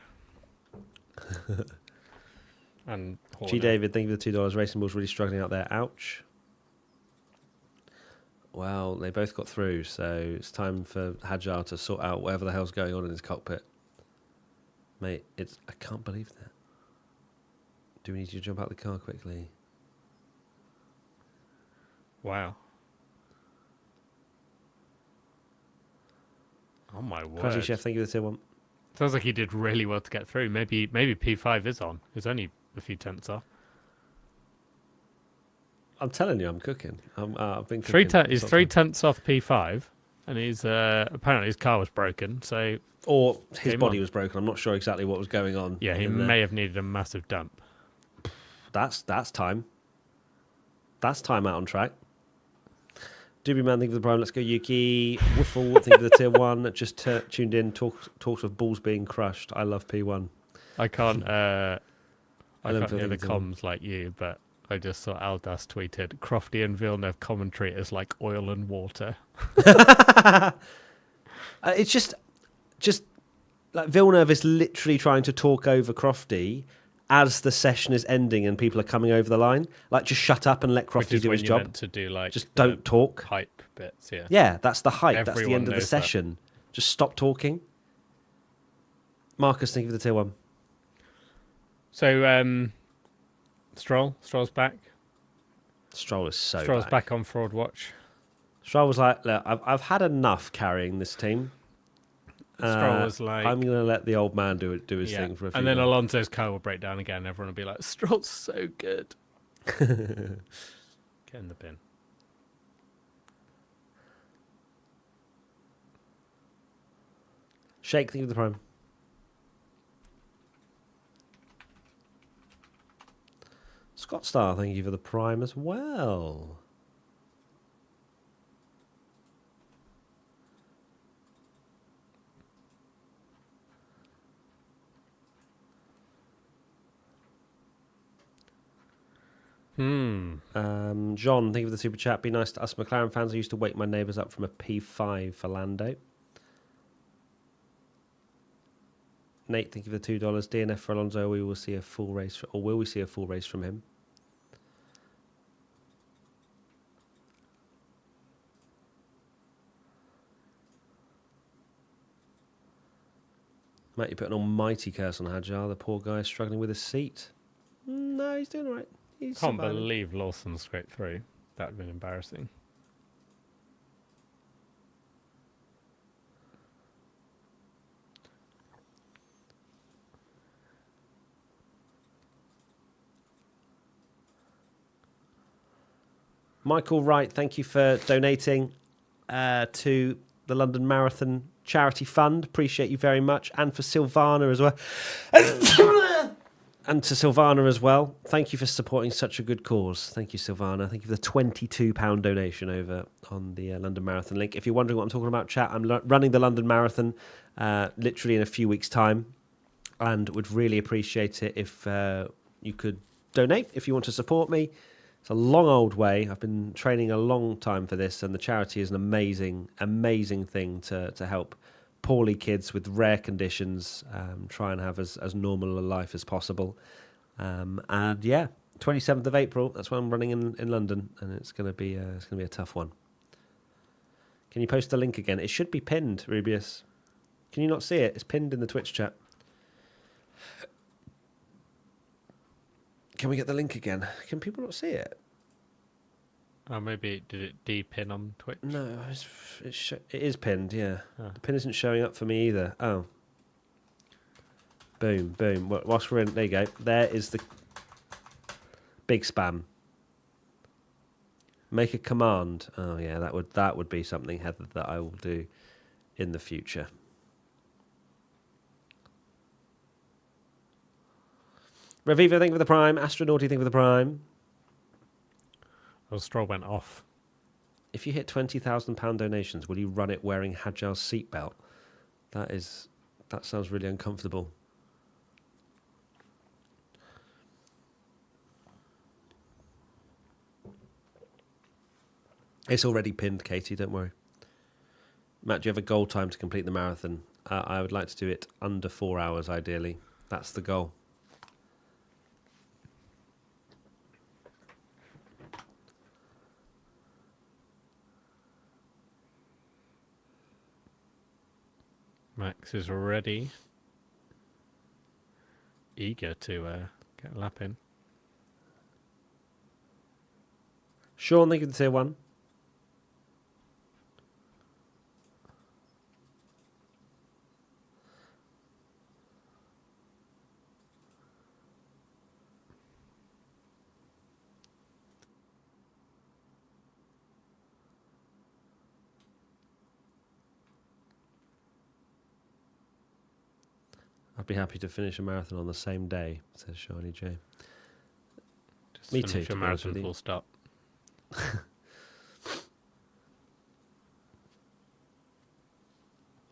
And Horner. G. David, thank you for the $2. Racing Bull's really struggling out there. Ouch. Well, they both got through, so it's time for Hadjar to sort out whatever the hell's going on in his cockpit. Mate, I can't believe that. Do we need you to jump out the car quickly? Wow. Oh my word. Crazy Chef, thank you for the tier 1. Sounds like he did really well to get through. Maybe P5 is on. It's only a few tenths off. I'm telling you, I'm cooking. I've been cooking. He's 3 tenths off P5, and he's apparently his car was broken. So or his body on. was broken. I'm not sure exactly what was going on. Yeah, he may have needed a massive dump. That's time. That's time out on track. Doobie Man, thank you for the prime. Let's go, Yuki. Wiffle, thank you for the tier 1. Just tuned in. Talks of balls being crushed. I love P1. I can't hear feel the comms like you, but I just saw Aldas tweeted, Crofty and Villeneuve commentary is like oil and water. It's just like Villeneuve is literally trying to talk over Crofty as the session is ending and people are coming over the line. Like, just shut up and let Crofty do his job. Meant to do like just don't talk. Hype bits, yeah. Yeah, that's the hype. Everyone that's the end of the session. That. Just stop talking. Marcus, thank you for the tier 1. So, Stroll's back. Stroll is so Stroll's back on Fraud Watch. Stroll was like, look, I've had enough carrying this team. Stroll was like, I'm going to let the old man do his thing for a few And then months. Alonso's car will break down again. Everyone will be like, Stroll's so good. Get in the bin. Shake, thank you for the prime. Scott Star, thank you for the prime as well. John, thank you for the super chat. Be nice to us McLaren fans. I used to wake my neighbours up from a P5 for Lando. Nate, thank you for the $2. DNF for Alonso. We will see a full race, or will we see a full race from him? Matt, you put an almighty curse on Hadjar. The poor guy is struggling with his seat. No, he's doing all right. He's Can't surviving. believe Lawson scraped through. That would have been embarrassing. Michael Wright, thank you for donating to the London Marathon Charity Fund. Appreciate you very much. And for Silvana as well. And to Silvana as well. Thank you for supporting such a good cause. Thank you, Silvana. Thank you for the £22 donation over on the London Marathon link. If you're wondering what I'm talking about, chat, I'm running the London Marathon literally in a few weeks' time, and would really appreciate it if you could donate if you want to support me. It's a long old way. I've been training a long time for this, and the charity is an amazing, amazing thing to help poorly kids with rare conditions try and have as normal a life as possible. And yeah, 27th of April, that's when I'm running in London, and it's going to be a tough one. Can you post the link again? It should be pinned, Rubius. Can you not see it? It's pinned in the Twitch chat. Can we get the link again? Can people not see it? Oh, maybe did it de-pin on Twitch? No, it is pinned, yeah. Oh. The pin isn't showing up for me either. Oh. Boom, boom. Whilst we're in, there you go. There is the big spam. Make a command. Oh yeah, that would be something, Heather, that I will do in the future. Reviva, thank you for the prime. Astronauty, thank you for the prime. Oh, Stroll went off. If you hit £20,000 donations, will you run it wearing Hadjar's seatbelt? That sounds really uncomfortable. It's already pinned, Katie, don't worry. Matt, do you have a goal time to complete the marathon? I would like to do it under 4 hours, ideally. That's the goal. Max is already eager to get a lap in. Sean, thank you for the tier 1. I'd be happy to finish a marathon on the same day, says Shiny J. Just Me too, finish to a be honest marathon with you. full stop.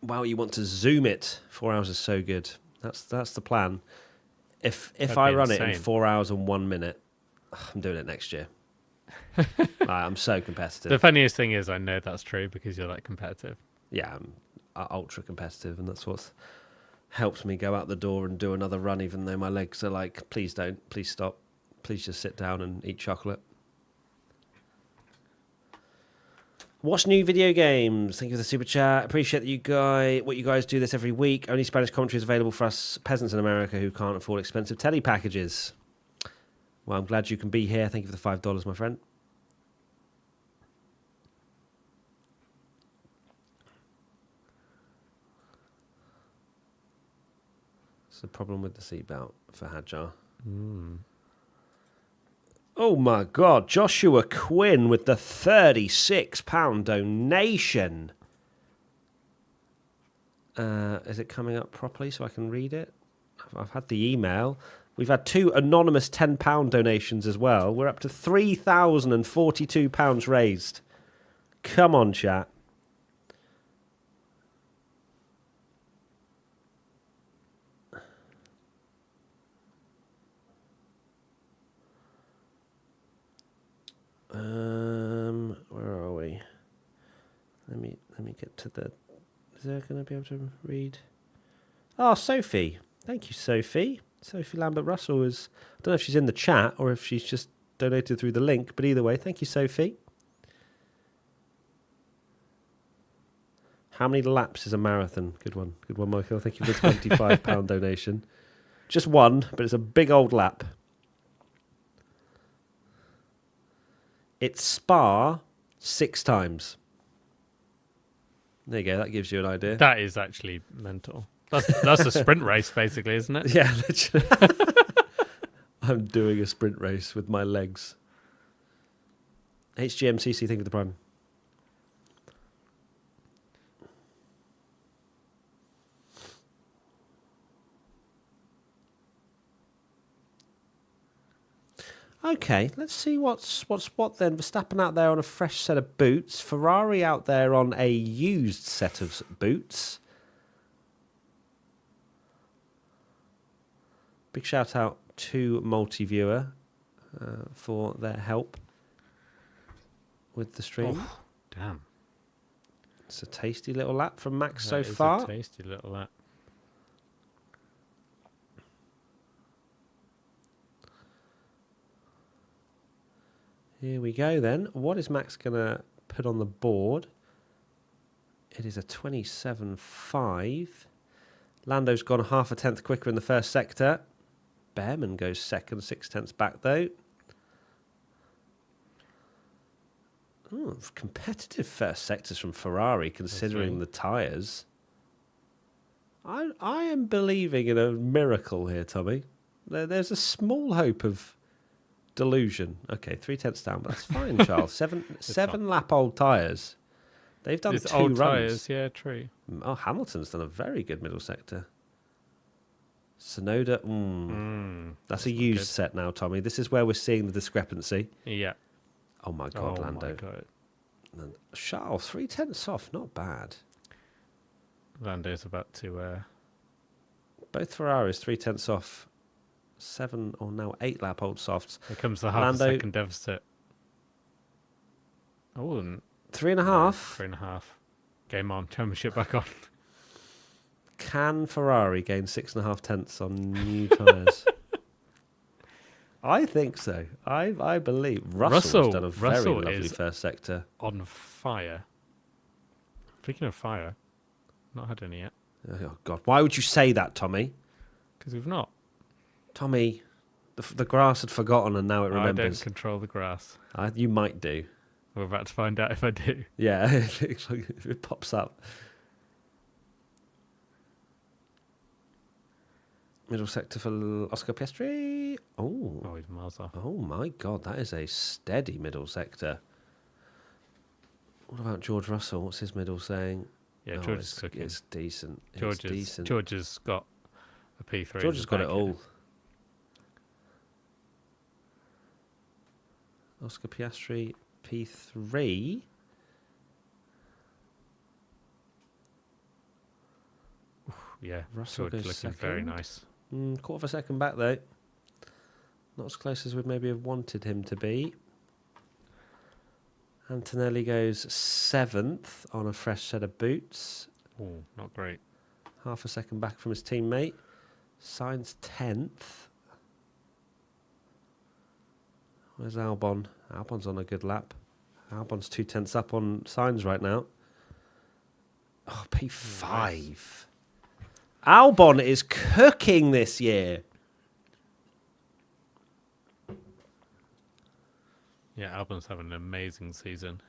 Wow, you want to zoom it. 4 hours is so good. That's the plan. If That'd I be run it in insane. 4 hours and 1 minute, I'm doing it next year. I'm so competitive. The funniest thing is I know that's true because you're that competitive. Yeah, I'm ultra competitive, and that's what's helped me go out the door and do another run, even though my legs are like, please don't, please stop, please just sit down and eat chocolate. Watch new video games. Thank you for the super chat. Appreciate that what you guys do this every week. Only Spanish commentary is available for us peasants in America who can't afford expensive telly packages. Well, I'm glad you can be here. Thank you for the $5, my friend. What's the problem with the seatbelt for Hadjar? Oh my God, Joshua Quinn with the £36 donation. Is it coming up properly so I can read it? I've had the email. We've had 2 anonymous £10 donations as well. We're up to £3,042 raised. Come on, chat. Where are we? Let me get to the. Is there going to be able to read? Oh, Sophie. Thank you, Sophie. Sophie Lambert Russell is. I don't know if she's in the chat or if she's just donated through the link, but either way, thank you, Sophie. How many laps is a marathon? Good one, Michael. Thank you for the £25 donation. Just one, but it's a big old lap. It's Spa 6 times. There you go. That gives you an idea. That is actually mental. That's a sprint race, basically, isn't it? Yeah, literally. I'm doing a sprint race with my legs. HGMCC, think of the prime. Okay, let's see what's what then. Verstappen out there on a fresh set of boots. Ferrari out there on a used set of boots. Big shout out to Multiviewer for their help with the stream. Oh, damn. It's a tasty little lap from Max so That is far. a tasty little lap. Here we go then. What is Max going to put on the board? It is a 27.5. Lando's gone half a tenth quicker in the first sector. Behrman goes second, 6 tenths back though. Ooh, competitive first sectors from Ferrari considering the tyres. I am believing in a miracle here, Tommy. There's a small hope of delusion. Okay, 3 tenths down, but that's fine, Charles. Seven lap old tyres. They've done It's 2 old runs. tyres, yeah, true. Oh, Hamilton's done a very good middle sector. Sonoda, that's a used set now, Tommy. This is where we're seeing the discrepancy. Yeah. Oh my God, Lando. My God. And Charles, 3 tenths off, not bad. Lando's about to... Both Ferraris, 3 tenths off. 7 or now 8 lap old softs. Here comes the half Lando, a second deficit. I wouldn't. 3.5. 3.5. Game on. Championship back on. Can Ferrari gain 6.5 tenths on new tyres? I think so. I believe Russell's done a very lovely first sector. On fire. Speaking of fire, not had any yet. Oh God! Why would you say that, Tommy? Because we've not. Tommy, the grass had forgotten and now it remembers. I don't control the grass. You might do. We're about to find out if I do. Yeah, if it pops up. Middle sector for Oscar Piastri. Oh, he's miles off. Oh my God, that is a steady middle sector. What about George Russell? What's his middle saying? Yeah, George is cooking. It's decent. George has got a P3. George has got it all. Oscar Piastri, P3. Yeah, Russell George goes looking second. very nice. Quarter of a second back though. Not as close as we'd maybe have wanted him to be. Antonelli goes 7th on a fresh set of boots. Oh, not great. Half a second back from his teammate. Sainz 10th. Where's Albon? Albon's on a good lap. Albon's 2 tenths up on Sainz right now. Oh, P5. Nice. Albon is cooking this year. Yeah, Albon's having an amazing season.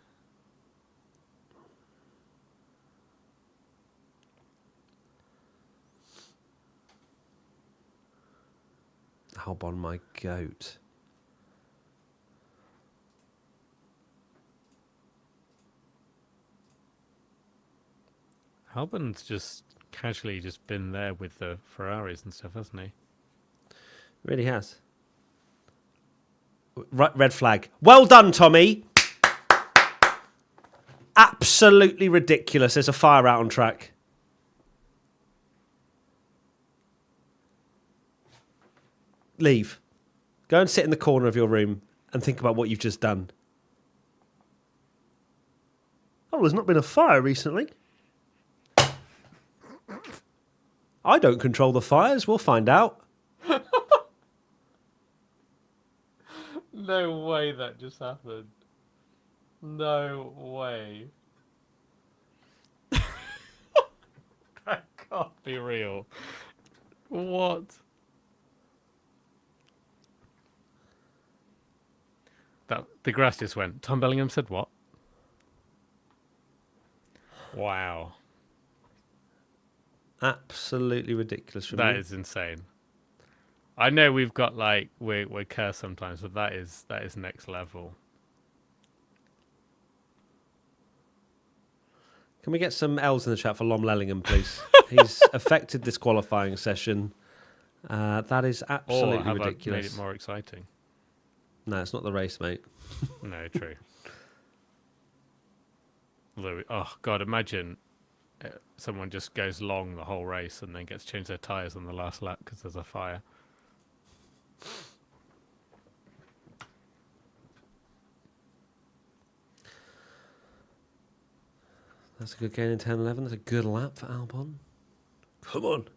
Albon, my goat. Albon's just casually just been there with the Ferraris and stuff, hasn't he? Really has. Red flag. Well done, Tommy. Absolutely ridiculous. There's a fire out on track. Leave. Go and sit in the corner of your room and think about what you've just done. Oh, there's not been a fire recently. I don't control the fires. We'll find out. No way that just happened. No way. That can't be real. What? The grass just went. Tom Bellingham said what? Wow. Absolutely ridiculous from That you. is insane. I know we've got like we're cursed sometimes, but that is next level. Can we get some L's in the chat for Lom Lellingham, please? He's affected this qualifying session. That is absolutely have ridiculous. I made it more exciting? No, it's not the race, mate. No, true. Although, oh God, imagine someone just goes long the whole race and then gets to change their tyres on the last lap because there's a fire. That's a good gain in 10-11. That's a good lap for Albon. Come on.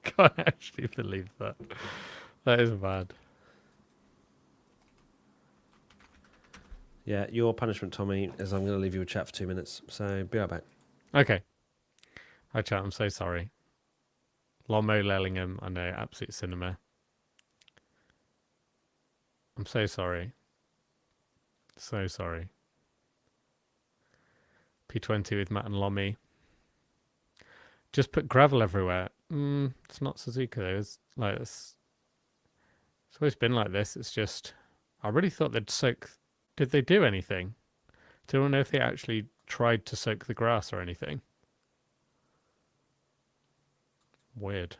Can't actually believe that. That is bad. Yeah, your punishment, Tommy, is I'm going to leave you a chat for 2 minutes. So be right back. Okay. Hi, chat. I'm so sorry. Lomo Lellingham, I know, absolute cinema. I'm so sorry. So sorry. P20 with Matt and Lomi. Just put gravel everywhere. It's not Suzuka though. It's like it's always been like this. It's just I really thought they'd soak. Did they do anything? Do I know if they actually tried to soak the grass or anything? Weird.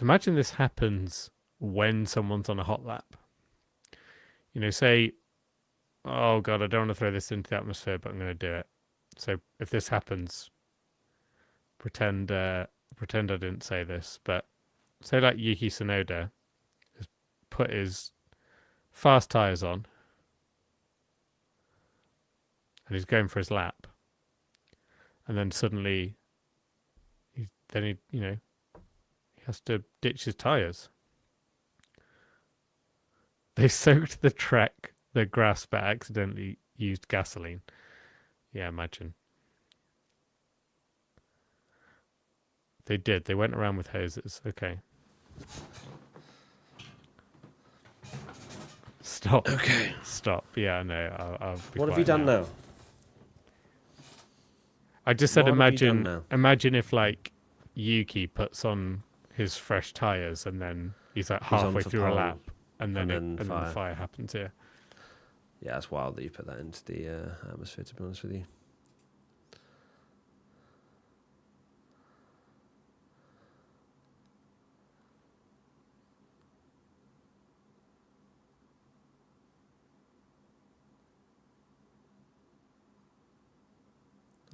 Imagine this happens when someone's on a hot lap. You know, say, oh God, I don't want to throw this into the atmosphere, but I'm going to do it. So if this happens, pretend I didn't say this, but say like Yuki Tsunoda has put his fast tires on and he's going for his lap, and then suddenly he has to ditch his tires. They soaked the grass, but accidentally used gasoline. Yeah, imagine. They did. They went around with hoses. Okay. Stop. Okay. Stop. Yeah, no. I'll be What have you quiet done now? I just said, What have you done now? imagine if like Yuki puts on his fresh tires and then he's like halfway through a lap, and then the fire happens here. Yeah, it's wild that you put that into the atmosphere, to be honest with you.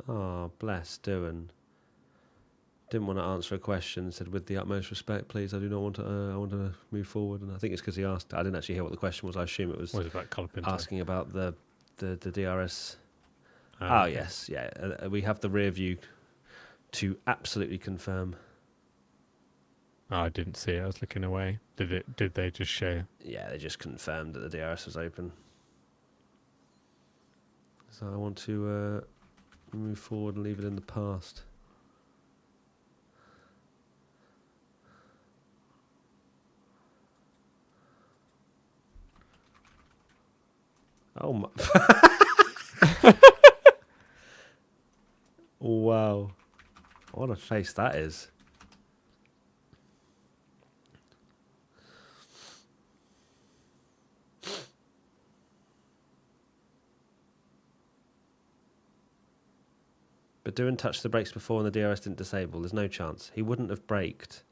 Oh, bless Duan. Didn't want to answer a question. Said, with the utmost respect, please, I do not want to. I want to move forward. And I think it's because he asked. I didn't actually hear what the question was. I assume it was about Colapinto? Asking about the DRS. Okay. Yes, yeah. We have the rear view to absolutely confirm. Oh, I didn't see it. I was looking away. Did they just show? Yeah, they just confirmed that the DRS was open. So I want to move forward and leave it in the past. Oh my! Wow, what a face that is! But Duan touched the brakes before and the DRS didn't disable. There's no chance. He wouldn't have braked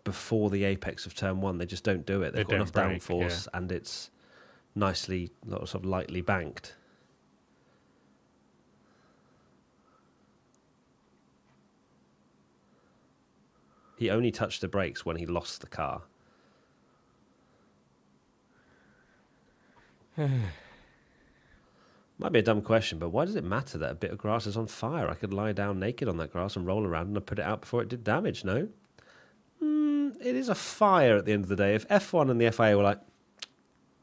before the apex of turn one. They just don't do it. They've got enough downforce and it's nicely, sort of lightly banked. He only touched the brakes when he lost the car. Might be a dumb question, but why does it matter that a bit of grass is on fire? I could lie down naked on that grass and roll around and I put it out before it did damage, no? It is a fire at the end of the day. If F1 and the FIA were like,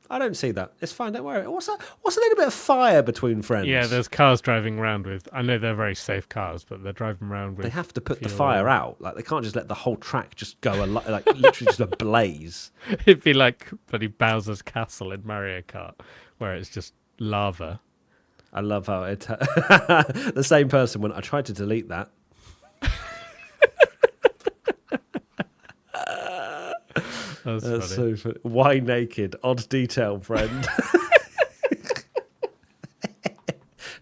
I don't see that. It's fine, don't worry. What's that? What's a little bit of fire between friends? Yeah, there's cars driving around with... I know they're very safe cars, but they're driving around with... They have to put the fire out. Like, they can't just let the whole track just go, like literally just ablaze. It'd be like bloody Bowser's Castle in Mario Kart, where it's just lava. I love how it... the same person, when I tried to delete that... That's so funny. Why naked? Odd detail, friend.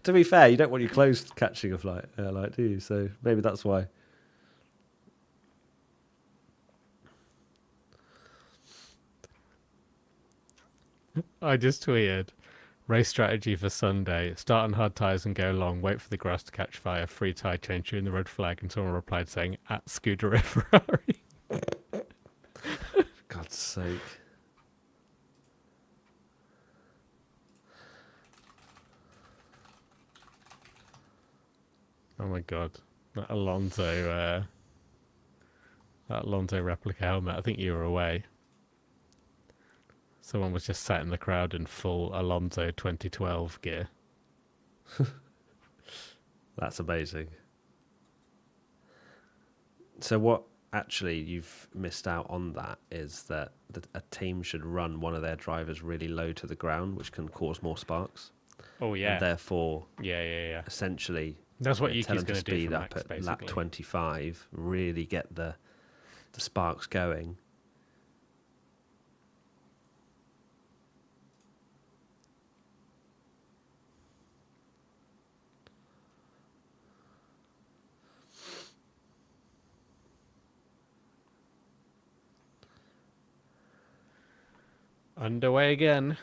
To be fair, you don't want your clothes catching a flight, do you? So maybe that's why. I just tweeted, race strategy for Sunday, start on hard tyres and go long, wait for the grass to catch fire, free tyre change during the red flag, and someone replied saying, at Scooter Ferrari. God's sake. Oh my god. That Alonso replica helmet, I think you were away. Someone was just sat in the crowd in full Alonso 2012 gear. That's amazing. So what actually you've missed out on that is that a team should run one of their drivers really low to the ground, which can cause more sparks. Oh yeah. And therefore, yeah. Essentially, that's what Yuki's going to do. Speed up at lap 25, really get the sparks going. Underway again.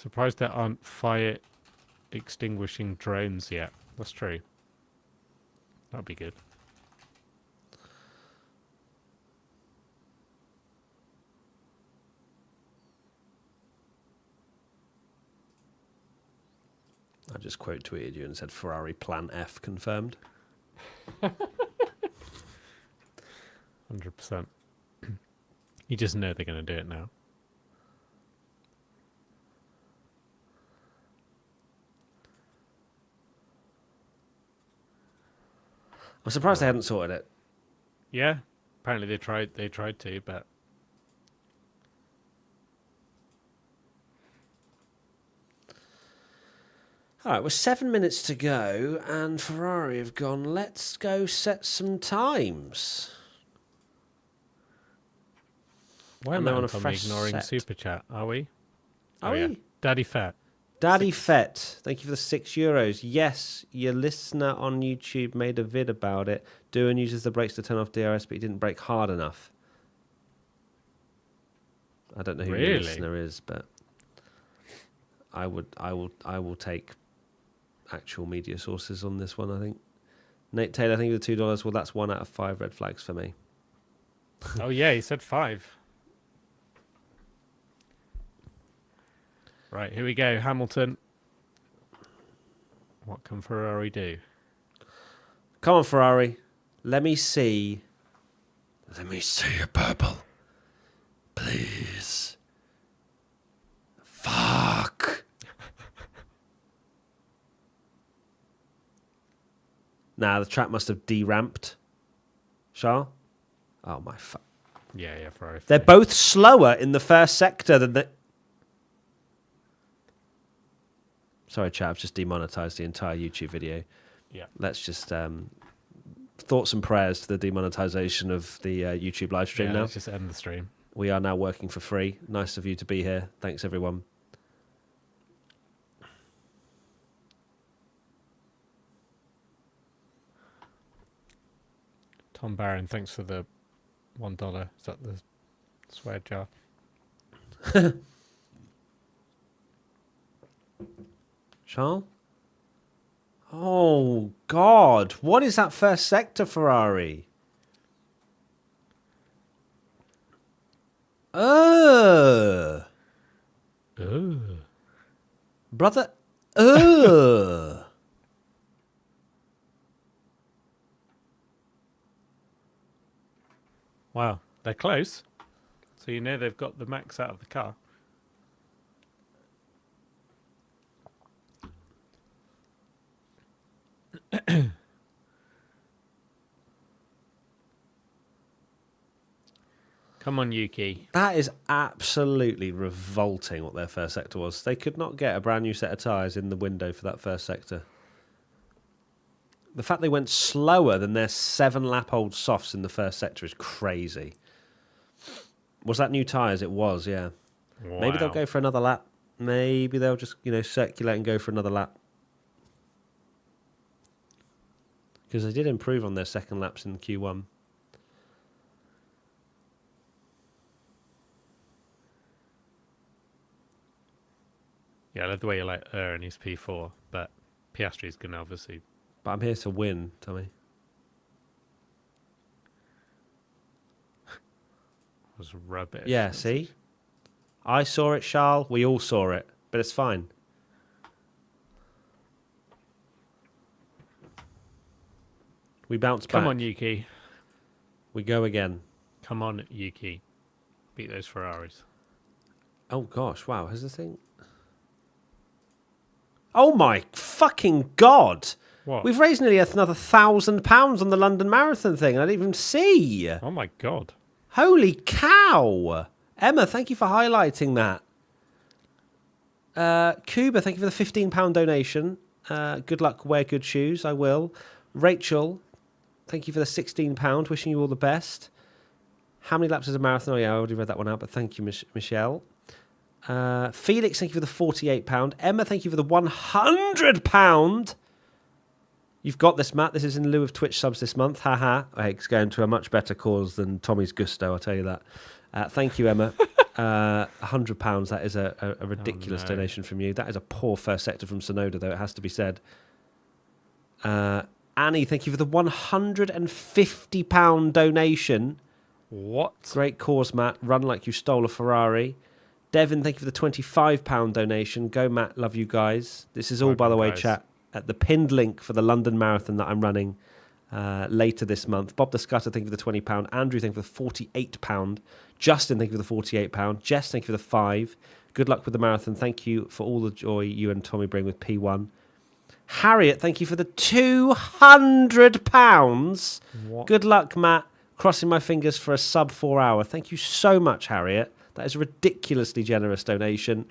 Surprised there aren't fire extinguishing drones yet. That's true. That'd be good. I just quote tweeted you and said Ferrari Plan F confirmed. 100%. You just know they're going to do it now. I'm surprised they hadn't sorted it. Yeah, apparently they tried to, but All right, we're 7 minutes to go, and Ferrari have gone, let's go set some times. why And am they're I on a Tommy fresh ignoring set. Super Chat? Are we? Are we? Daddy Fat. Daddy Fett, thank you for the €6. Yes, your listener on YouTube made a vid about it. Doohan uses the brakes to turn off DRS, but he didn't brake hard enough. I don't know who your listener is, but I will take actual media sources on this one, I think. Nate Taylor, thank you for the $2. Well, that's 1 out of 5 red flags for me. Oh yeah, he said 5. Right, here we go. Hamilton. What can Ferrari do? Come on, Ferrari. Let me see your purple. Please. Fuck. Nah, the track must have deramped. Charles? Oh, my fuck. Yeah, Ferrari. They're both slower in the first sector than the... Sorry, chat, I've just demonetized the entire YouTube video. Yeah. Let's just... thoughts and prayers to the demonetization of the YouTube live stream now. Let's just end the stream. We are now working for free. Nice of you to be here. Thanks, everyone. Tom Barron, thanks for the $1. Is that the swear jar? Charles? Oh, God. What is that first sector, Ferrari? Brother. Wow, they're close. So you know they've got the max out of the car. Come on, Yuki. That is absolutely revolting what their first sector was. They could not get a brand new set of tyres in the window for that first sector. The fact they went slower than their 7-lap-old softs in the first sector is crazy. Was that new tyres? It was, yeah. Wow. Maybe they'll go for another lap. Maybe they'll just, circulate and go for another lap. Because they did improve on their second laps in Q1. Yeah, I love the way you like in his P4, but Piastri's going to obviously... But I'm here to win, Tommy. Was rubbish. Yeah, see? I saw it, Charles. We all saw it. But it's fine. We bounce back. Come on, Yuki. We go again. Come on, Yuki. Beat those Ferraris. Oh, gosh. Wow. Has the thing... Oh, my fucking God. What? We've raised nearly another £1,000 on the London Marathon thing. I didn't even see. Oh, my God. Holy cow. Emma, thank you for highlighting that. Cuba, thank you for the £15 donation. Good luck, wear good shoes. I will. Rachel, thank you for the £16. Wishing you all the best. How many laps is a marathon? Oh, yeah, I already read that one out, but thank you, Michelle. Felix, thank you for the £48. Emma, thank you for the £100. You've got this, Matt. This is in lieu of Twitch subs this month. Haha. Hey, it's going to a much better cause than Tommy's Gusto, I'll tell you that. Thank you, Emma. £100. That is a ridiculous donation from you. That is a poor first sector from Sonoda, though, it has to be said. Annie, thank you for the £150 donation. What? Great cause, Matt. Run like you stole a Ferrari. Devin, thank you for the £25 donation. Go, Matt. Love you guys. This is all, by the way, chat, at the pinned link for the London Marathon that I'm running later this month. Bob the Scutter, thank you for the £20. Andrew, thank you for the £48. Justin, thank you for the £48. Jess, thank you for the £5. Good luck with the marathon. Thank you for all the joy you and Tommy bring with P1. Harriet, thank you for the £200. What? Good luck, Matt. Crossing my fingers for a sub 4 hour. Thank you so much, Harriet. That is a ridiculously generous donation.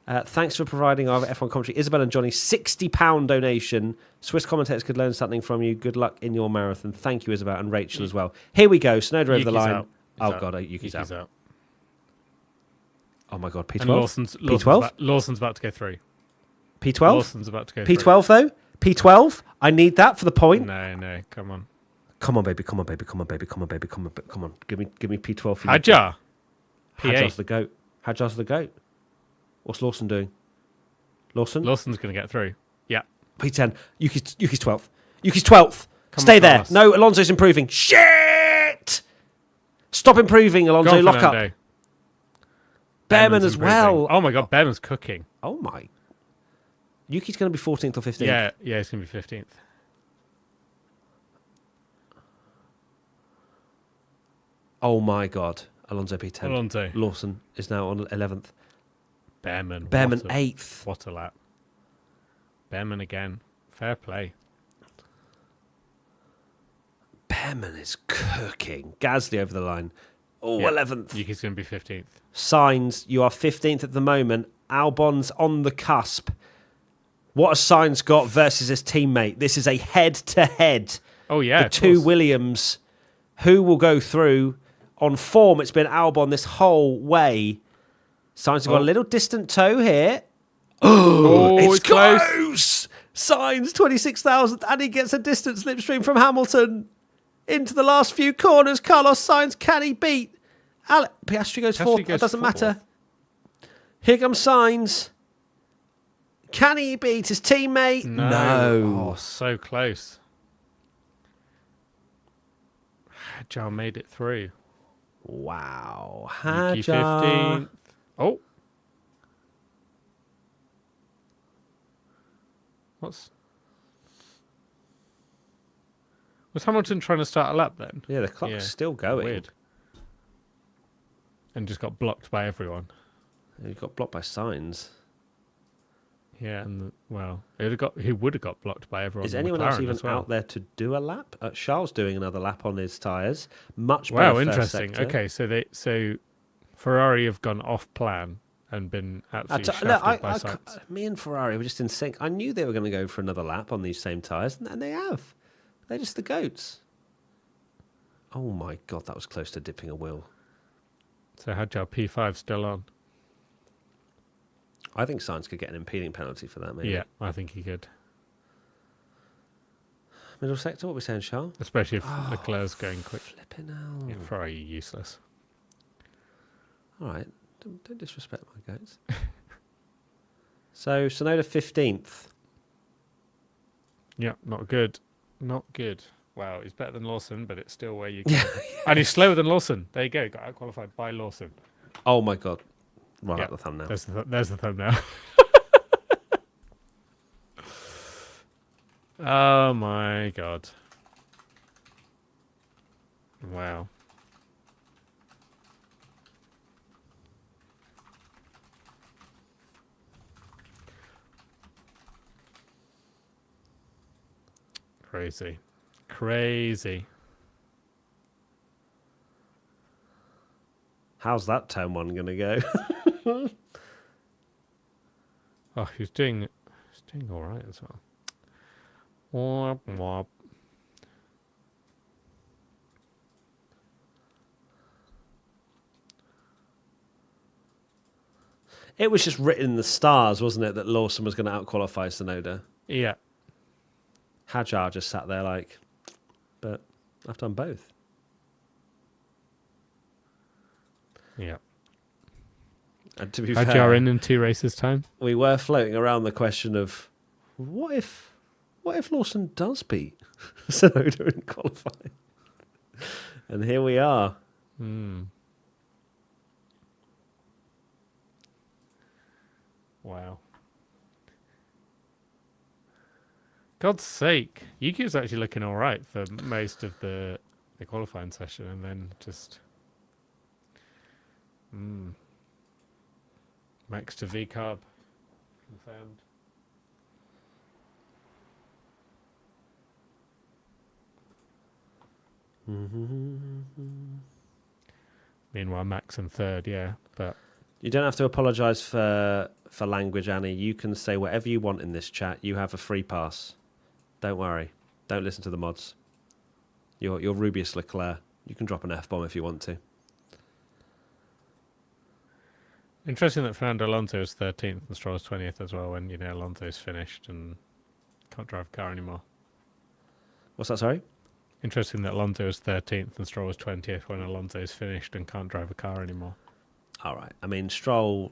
Thanks for providing our F1 commentary. Isabel and Johnny, £60 donation. Swiss commentators could learn something from you. Good luck in your marathon. Thank you, Isabel, and Rachel as well. Here we go. Snowder over the line. God, Yuki's out. Oh my God, P12. P12. Lawson's about to go through. P12. Lawson's about to go through. P12 though. P12. I need that for the point. No. Come on. Come on, baby. Come on. Give me P12. For Hadjar. Hadjar's the goat. Hadjar's the goat. What's Lawson doing? Lawson's going to get through. Yeah. P10. Yuki's 12th. Yuki's 12th. Stay there. No, Alonso's improving. Shit! Stop improving, Alonso. Lock up. Behrman as well. Oh my God, Behrman's cooking. Oh my. Yuki's going to be 14th or 15th. Yeah, it's going to be 15th. Oh my God. Alonso P10. Alonso. Lawson is now on 11th. Behrman 8th. What a lap. Behrman again. Fair play. Behrman is cooking. Gasly over the line. Oh, yeah. 11th. Yuki's going to be 15th. Sainz, you are 15th at the moment. Albon's on the cusp. What has Sainz got versus his teammate? This is a head-to-head. Oh, yeah. The two Williams. Who will go through? On form, it's been Albon this whole way. Sainz has got a little distant toe here. Oh, it's close. Sainz, 26,000th, and he gets a distant slipstream from Hamilton. Into the last few corners, Carlos Sainz, can he beat? Piastri goes fourth, it doesn't matter. Here comes Sainz. Can he beat his teammate? No. Oh, so close. Hadjar made it through. Wow. Yuki 15th. Oh. Was Hamilton trying to start a lap then? Yeah, the clock's still going. Weird. And just got blocked by everyone. He got blocked by Sainz. Yeah, and he would have got blocked by everyone. Is anyone else even out there to do a lap? Charles doing another lap on his tyres. Much better. Wow, interesting. Okay, so Ferrari have gone off plan and been absolutely shafted by Sainz. Me and Ferrari were just in sync. I knew they were going to go for another lap on these same tyres, and they have. They're just the goats. Oh my God, that was close to dipping a wheel. So Hadjar P5 still on. I think Sainz could get an impeding penalty for that, maybe. Yeah, I think he could. Middle sector, what are we saying, Charles? Especially if Leclerc's going quick. Flipping hell. Yeah, Ferrari useless. All right, don't disrespect my goats. So, Sonoda 15th. Yeah, not good. Not good. Wow, he's better than Lawson, but it's still where you can. And he's slower than Lawson. There you go, got out qualified by Lawson. Oh my God. Right up the thumbnail. There's the thumbnail. Oh my God. Wow. Crazy. How's that turn one going to go? Oh, he's doing all right as well. Womp, womp. It was just written in the stars, wasn't it, that Lawson was going to outqualify Sonoda? Yeah. Hadjar just sat there like, but I've done both. Yeah. And to be How'd you fair, in 2 races time? we were floating around the question of what if Lawson does beat Sonoda in qualifying? And here we are. Wow. God's sake. Yuki's actually looking all right for most of the qualifying session, and then just... Max to V-carb. Confirmed. Meanwhile, Max in third, yeah. But you don't have to apologise for language, Annie. You can say whatever you want in this chat. You have a free pass. Don't worry. Don't listen to the mods. You're Rubius Leclerc. You can drop an F-bomb if you want to. interesting that Fernando Alonso is 13th and Stroll's 20th as well, when Alonso's finished and can't drive a car anymore. What's that, sorry? Interesting that Alonso is 13th and Stroll is 20th when Alonso's finished and can't drive a car anymore. All right. I mean, Stroll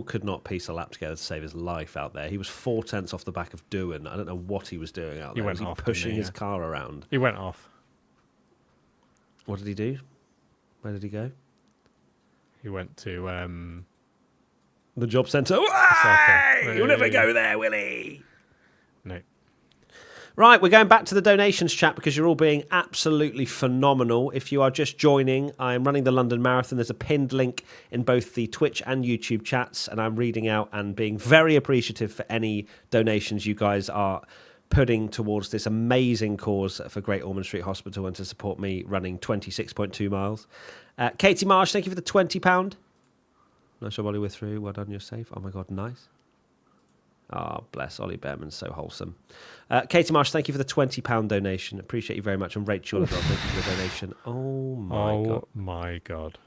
could not piece a lap together to save his life out there. He was 4 tenths off the back of Doohan. I don't know what he was doing out there. Was he pushing his car around? He went off. What did he do? Where did he go? He went to the job centre. You'll never go there, will he? No. Right, we're going back to the donations chat because you're all being absolutely phenomenal. If you are just joining, I'm running the London Marathon. There's a pinned link in both the Twitch and YouTube chats, and I'm reading out and being very appreciative for any donations you guys are putting towards this amazing cause for Great Ormond Street Hospital and to support me running 26.2 miles. Katie Marsh, thank you for the £20. Nice job, Ollie, we're through. Well done, you're safe. Oh, my God, nice. Oh, bless. Ollie Behrman's so wholesome. Katie Marsh, thank you for the £20 donation. Appreciate you very much. And Rachel as well, thank you for the donation. Oh, my God. Oh, my God.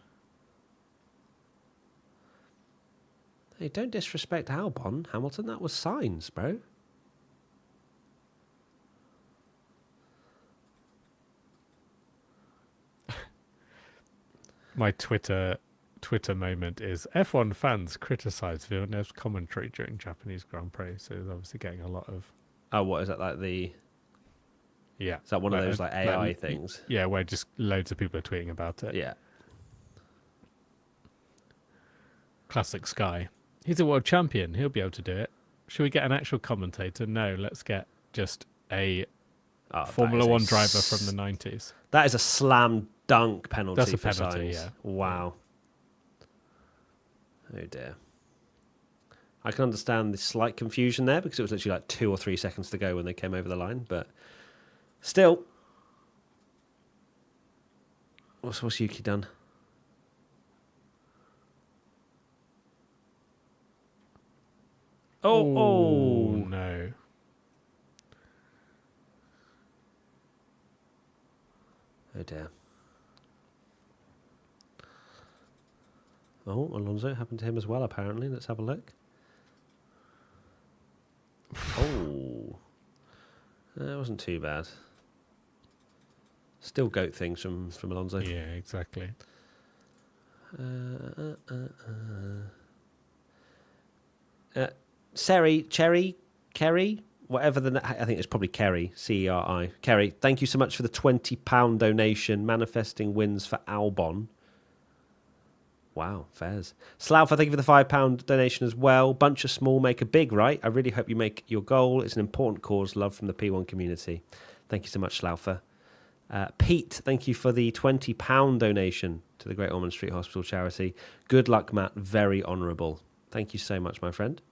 Hey, don't disrespect Albon, Hamilton. That was signs, bro. My Twitter moment is F1 fans criticise Villeneuve's commentary during Japanese Grand Prix. So he's obviously getting a lot of... Oh, what is that, like the... Yeah. Is that one of those like AI things? Yeah, where just loads of people are tweeting about it. Yeah. Classic Sky. He's a world champion. He'll be able to do it. Should we get an actual commentator? No, let's get just a Formula One driver from the 90s. That is a slam dunk penalty. That's a for penalty, signs. yeah. Wow. Oh dear. I can understand the slight confusion there because it was literally like 2 or 3 seconds to go when they came over the line, but still. What's Yuki done? Oh no. Oh dear. Oh, Alonso happened to him as well, apparently. Let's have a look. Oh. That wasn't too bad. Still goat things from Alonso. Yeah, exactly. Kerry, whatever I think it's probably Kerry, Ceri. Kerry, thank you so much for the £20 donation, manifesting wins for Albon. Wow, fairs. Slough, thank you for the £5 donation as well. Bunch of small make a big, right? I really hope you make your goal. It's an important cause. Love from the P1 community. Thank you so much, Slough. Pete, thank you for the £20 donation to the Great Ormond Street Hospital charity. Good luck, Matt. Very honourable. Thank you so much, my friend.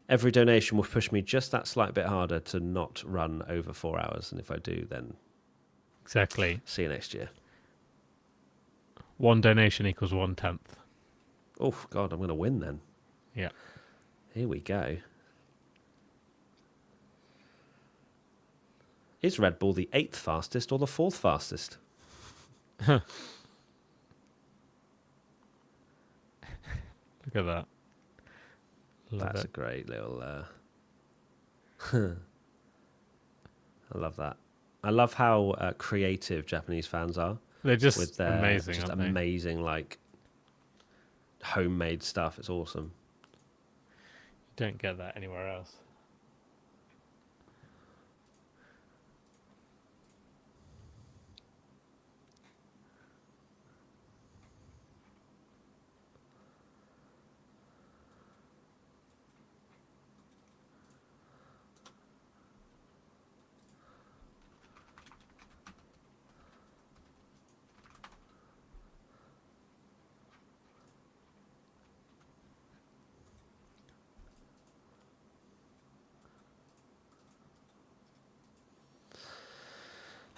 Every donation will push me just that slight bit harder to not run over 4 hours. And if I do, then... Exactly. See you next year. 1 donation equals 1/10. Oh, God, I'm going to win then. Yeah. Here we go. Is Red Bull the 8th fastest or the 4th fastest? Look at that. That's a great little... I love that. I love how creative Japanese fans are. They're just with their amazing, just aren't they? amazing, like homemade stuff. It's awesome. You don't get that anywhere else.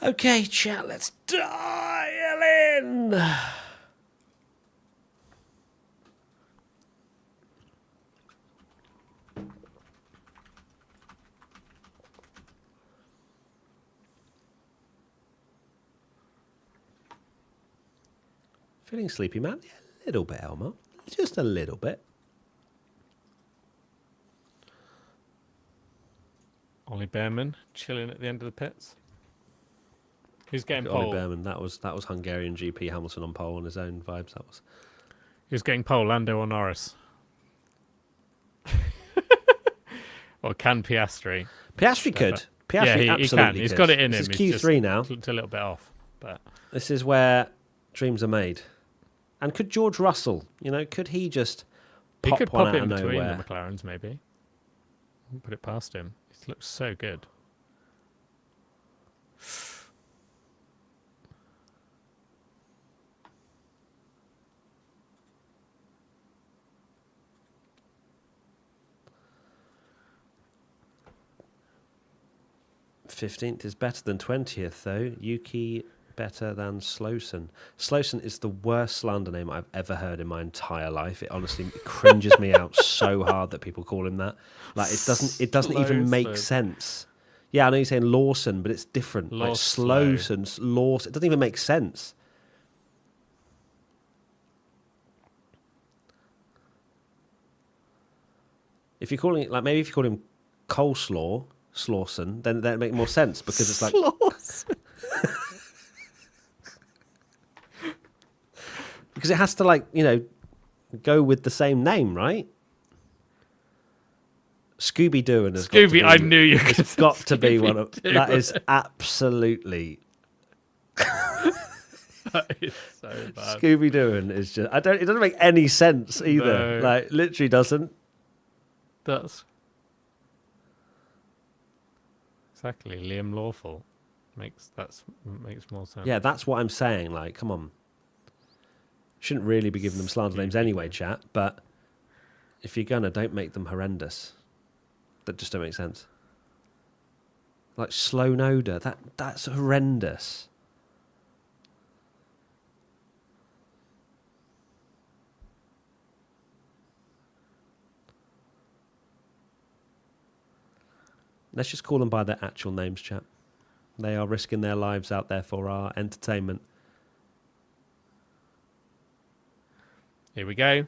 Okay, chat, let's dial in. Feeling sleepy, man? Yeah, a little bit, Elmer. Just a little bit. Ollie Behrman chilling at the end of the pits. Who's getting Ollie pole? Behrman, that was Hungarian GP Hamilton on pole on his own vibes. That was. Who's getting pole? Lando or Norris? Or can Piastri? Piastri could. Piastri he absolutely can. He's could. got it in this him. Is He's Q3 now. It's a little bit off, but this is where dreams are made. And could George Russell, could he just pop he could one pop out in of between nowhere? the McLarens, maybe. Put it past him. He looks so good. '15th is better than 20th, though. Yuki better than Slowson. Slowson is the worst slander name I've ever heard in my entire life. It honestly cringes me out so hard that people call him that. Like it doesn't even make sense. Yeah, I know you're saying Lawson, but it's different. Like Slowson, Lawson. It doesn't even make sense. If you're calling it maybe if you call him Coleslaw, Slawson, then that'd make more sense because it's like because it has to go with the same name, right? Scooby Doo and Scooby. I knew you. It's got to be one of that. Is absolutely. That is so bad. Scooby Doo is just. It doesn't make any sense either. No. Like literally doesn't. That's exactly Liam Lawful. Makes more sense. Yeah, that's what I'm saying. Like, come on. Shouldn't really be giving them slander names anyway, chat. But if you're gonna, don't make them horrendous. That just don't make sense. Like Slow Noda, that's horrendous. Let's just call them by their actual names, chat. They are risking their lives out there for our entertainment. Here we go.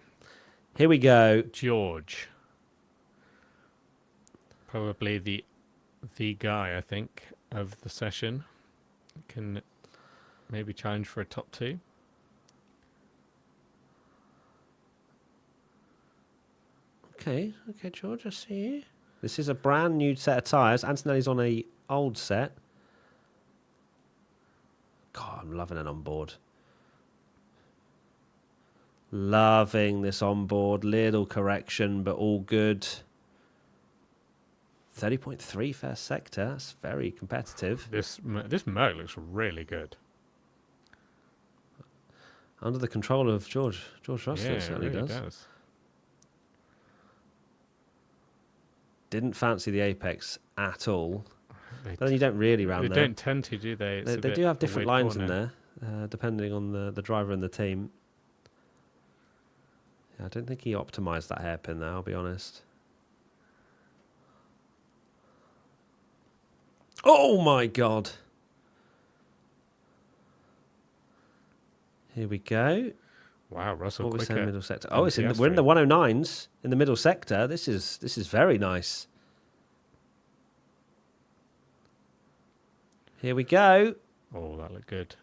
Here we go. George. Probably the guy, I think, of the session. Can maybe challenge for a top 2. Okay, George, I see you. This is a brand new set of tyres. Antonelli's on a old set. God, I'm loving it on board. Loving this on board. Little correction, but all good. 30.3 first sector. That's very competitive. This Merc looks really good. Under the control of George Russell, Yeah, certainly it really does. Didn't fancy the Apex at all. But then you don't really round there. They don't tend to, do they? They do have different lines in there, depending on the driver and the team. Yeah, I don't think he optimised that hairpin there, I'll be honest. Oh my God. Here we go. Wow, Russell. What was quicker in middle sector? Oh, than we're in the Piastri. 109s in the middle sector. This is very nice. Here we go. Oh, that looked good.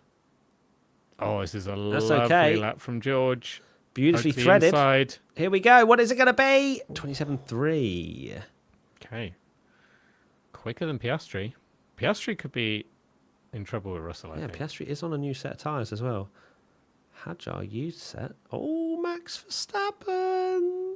Oh, this is a That's lovely okay. lap from George. Beautifully Hug the threaded. inside. Here we go. What is it going to be? 27.3. Okay. Quicker than Piastri. Piastri could be in trouble with Russell, I think. Piastri is on a new set of tyres as well. Hadjar used set. Oh, Max Verstappen.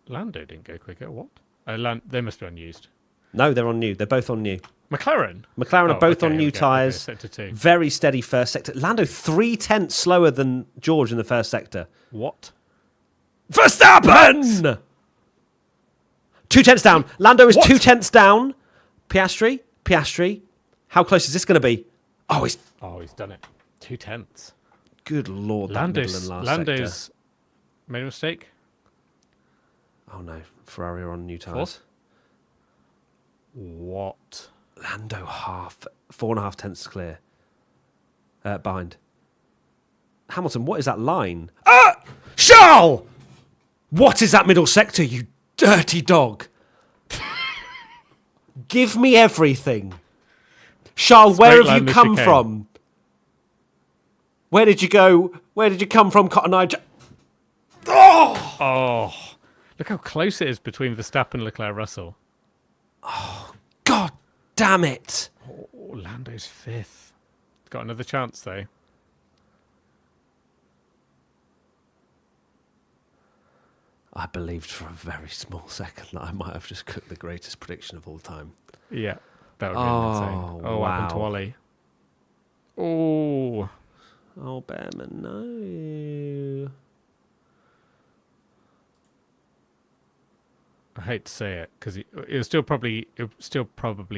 Lando didn't go quicker. What? They must be unused. No, they're on new. They're both on new. McLaren Are both on new tyres. sector 2. Very steady first sector. Lando 0.3 slower than George in the first sector. What? Verstappen! 0.2 down. Lando is 0.2 down. Piastri. How close is this going to be? Oh, he's done it. 0.2. Good Lord, that middle and last Lando's sector. made a mistake. Oh no, Ferrari are on new tyres. Fourth? What? Lando 4.5 tenths clear. Behind. Hamilton, what is that line? Charles! What is that middle sector, you dirty dog? Give me everything. Charles, where have you come from? Where did you go? Where did you come from, Cotton Eye? Oh, look how close it is between Verstappen, Leclerc, Russell. God damn it. Oh, Lando's 5th. Got another chance, though. I believed for a very small second that I might have just cooked the greatest prediction of all time. Yeah, that would be insane. Oh, what happened to Ollie? Oh. Oh, Behrman, no. I hate to say it because it'll still probably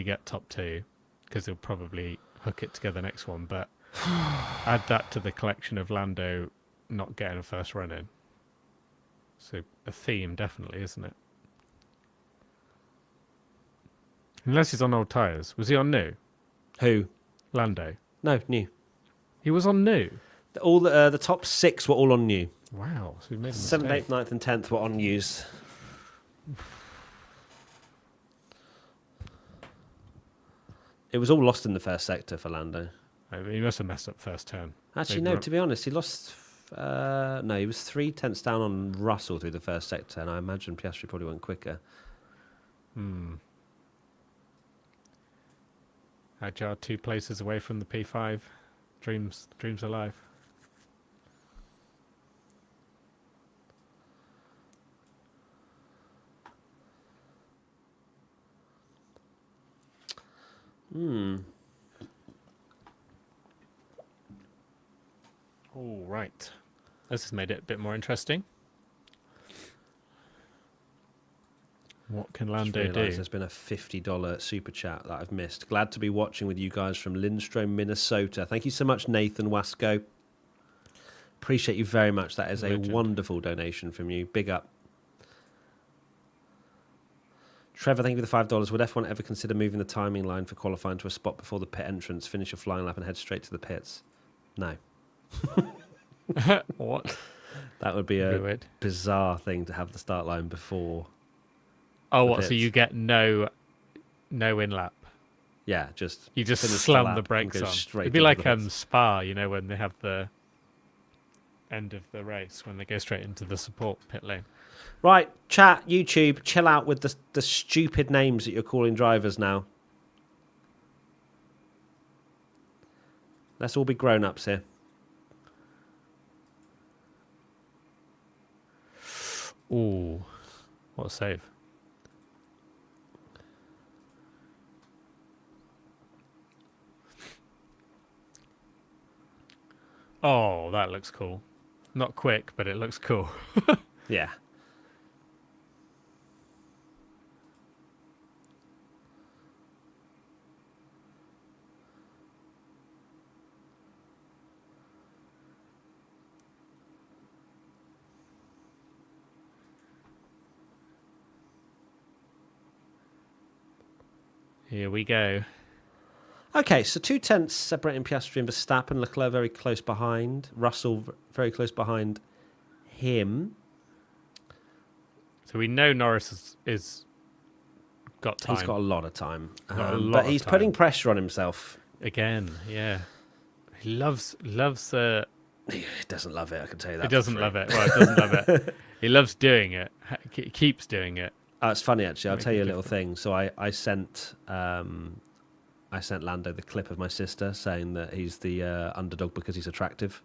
get top 2 because he'll probably hook it together next one. But add that to the collection of Lando not getting a first run in. So a theme, definitely, isn't it? Unless he's on old tyres. Was he on new? Who? Lando. No, new. He was on new. All the top 6 were all on new. Wow, so we made a 7th, mistake. 8th, 9th, and 10th were on used. It was all lost in the first sector for Lando. He must have messed up first turn. Actually, no, to be honest, he lost... no, he was 0.3 down on Russell through the first sector, and I imagine Piastri probably went quicker. Hadjar 2 places away from the P5. Dreams alive. All right. This has made it a bit more interesting. What can Lando do? There's been a $50 super chat that I've missed. Glad to be watching with you guys from Lindstrom, Minnesota. Thank you so much, Nathan Wasco. Appreciate you very much. That is a wonderful donation from you. Big up. Trevor, thank you for the $5. Would F1 ever consider moving the timing line for qualifying to a spot before the pit entrance, finish a flying lap and head straight to the pits? No. What? That would be a weird. Bizarre thing to have the start line before. Oh, what? So you get no in lap? Yeah, just you just slam the brakes on. It'd be like Spa, when they have the end of the race when they go straight into the support pit lane. Right, chat, YouTube, chill out with the stupid names that you're calling drivers now. Let's all be grown-ups here. Ooh, what a save. Oh, that looks cool. Not quick, but it looks cool. Yeah. Here we go. Okay, so 0.2 separating Piastri and Verstappen. Leclerc very close behind. Russell very close behind him. So we know Norris is got time. He's got a lot of time. But he's putting pressure on himself. Again, yeah. He loves He doesn't love it, I can tell you that. He doesn't love it. Well, he doesn't love it. He loves doing it. He keeps doing it. It's funny, actually. I'll tell you a little thing. So I sent Lando the clip of my sister saying that he's the underdog because he's attractive.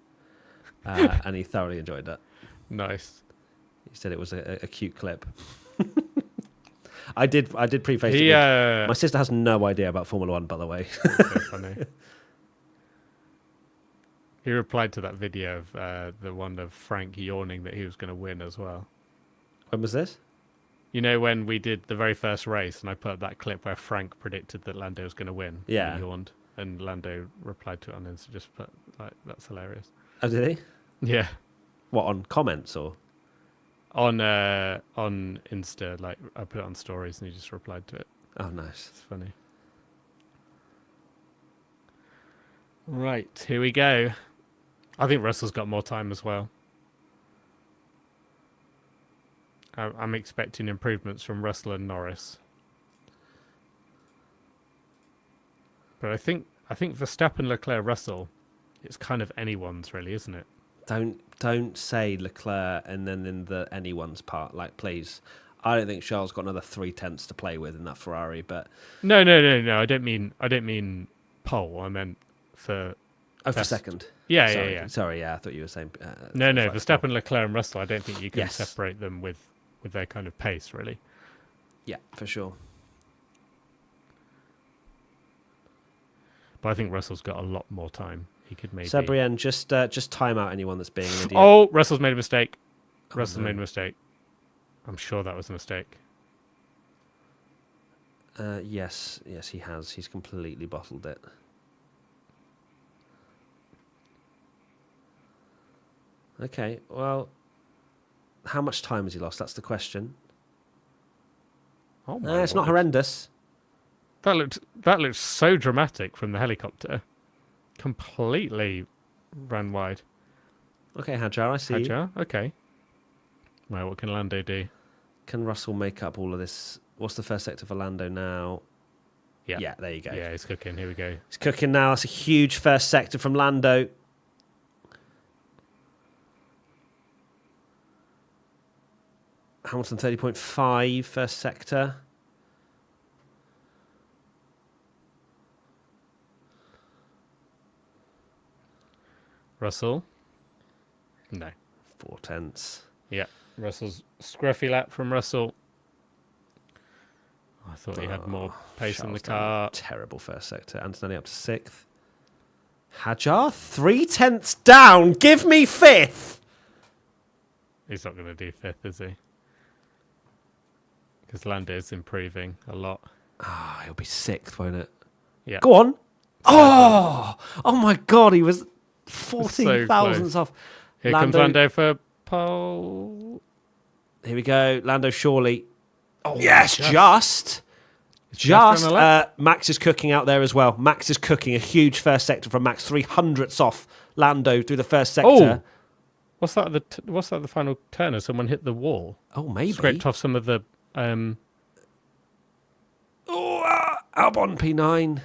And he thoroughly enjoyed that. Nice. He said it was a cute clip. I did preface it. My sister has no idea about Formula One, by the way. That's so funny. He replied to that video of the one of Frank yawning that he was going to win as well. When was this? You know, when we did the very first race and I put up that clip where Frank predicted that Lando was going to win. Yeah. And he yawned. And Lando replied to it on Insta, just put, like, that's hilarious. Oh, did he? Yeah. What, on comments or? On Insta, like, I put it on stories and he just replied to it. Oh, nice. It's funny. Right, here we go. I think Russell's got more time as well. I'm expecting improvements from Russell and Norris. But I think Verstappen, Leclerc, Russell, it's kind of anyone's really, isn't it? Don't say Leclerc and then in the anyone's part, like, please. I don't think Charles got another 3/10 to play with in that Ferrari, but No. I don't mean pole. I meant for for second. Yeah. Sorry, yeah, I thought you were saying. No. Verstappen, Leclerc, and Russell. I don't think you can Yes. separate them with their kind of pace, really. Yeah, for sure. But I think Russell's got a lot more time. He could maybe. Sabrienne, just time out anyone that's being an idiot. Oh, Russell's made a mistake. Oh, Russell's no. made a mistake. I'm sure that was a mistake. Yes, he has. He's completely bottled it. Okay, well, how much time has he lost? That's the question. Oh my It's not word. horrendous. That looked so dramatic from the helicopter. Completely ran wide. Okay, Hajar, I see. Hajar? Okay. Well, what can Lando do? Can Russell make up all of this? What's the first sector for Lando now? Yeah. Yeah, there you go. Yeah, he's cooking. Here we go. He's cooking now. That's a huge first sector from Lando. Hamilton 30.5 first sector. Russell? No. 4/10. Yeah. Russell's scruffy lap from Russell. I thought he had more pace in the car. Terrible first sector. Antonelli up to 6th. Hajar 3/10 down. Give me 5th. He's not going to do 5th, is he? Because Lando's improving a lot. Ah, he'll be 6th, won't it? Yeah. Go on. Oh my God. He was 14 thousandths off. Here comes Lando for pole. Here we go. Lando surely. Oh, yes, just. Just on the left. Max is cooking out there as well. Max is cooking a huge first sector from Max. 300ths off Lando through the first sector. Oh. What's that? The final turner? Someone hit the wall. Oh, maybe. Scraped off some of the. Albon P9.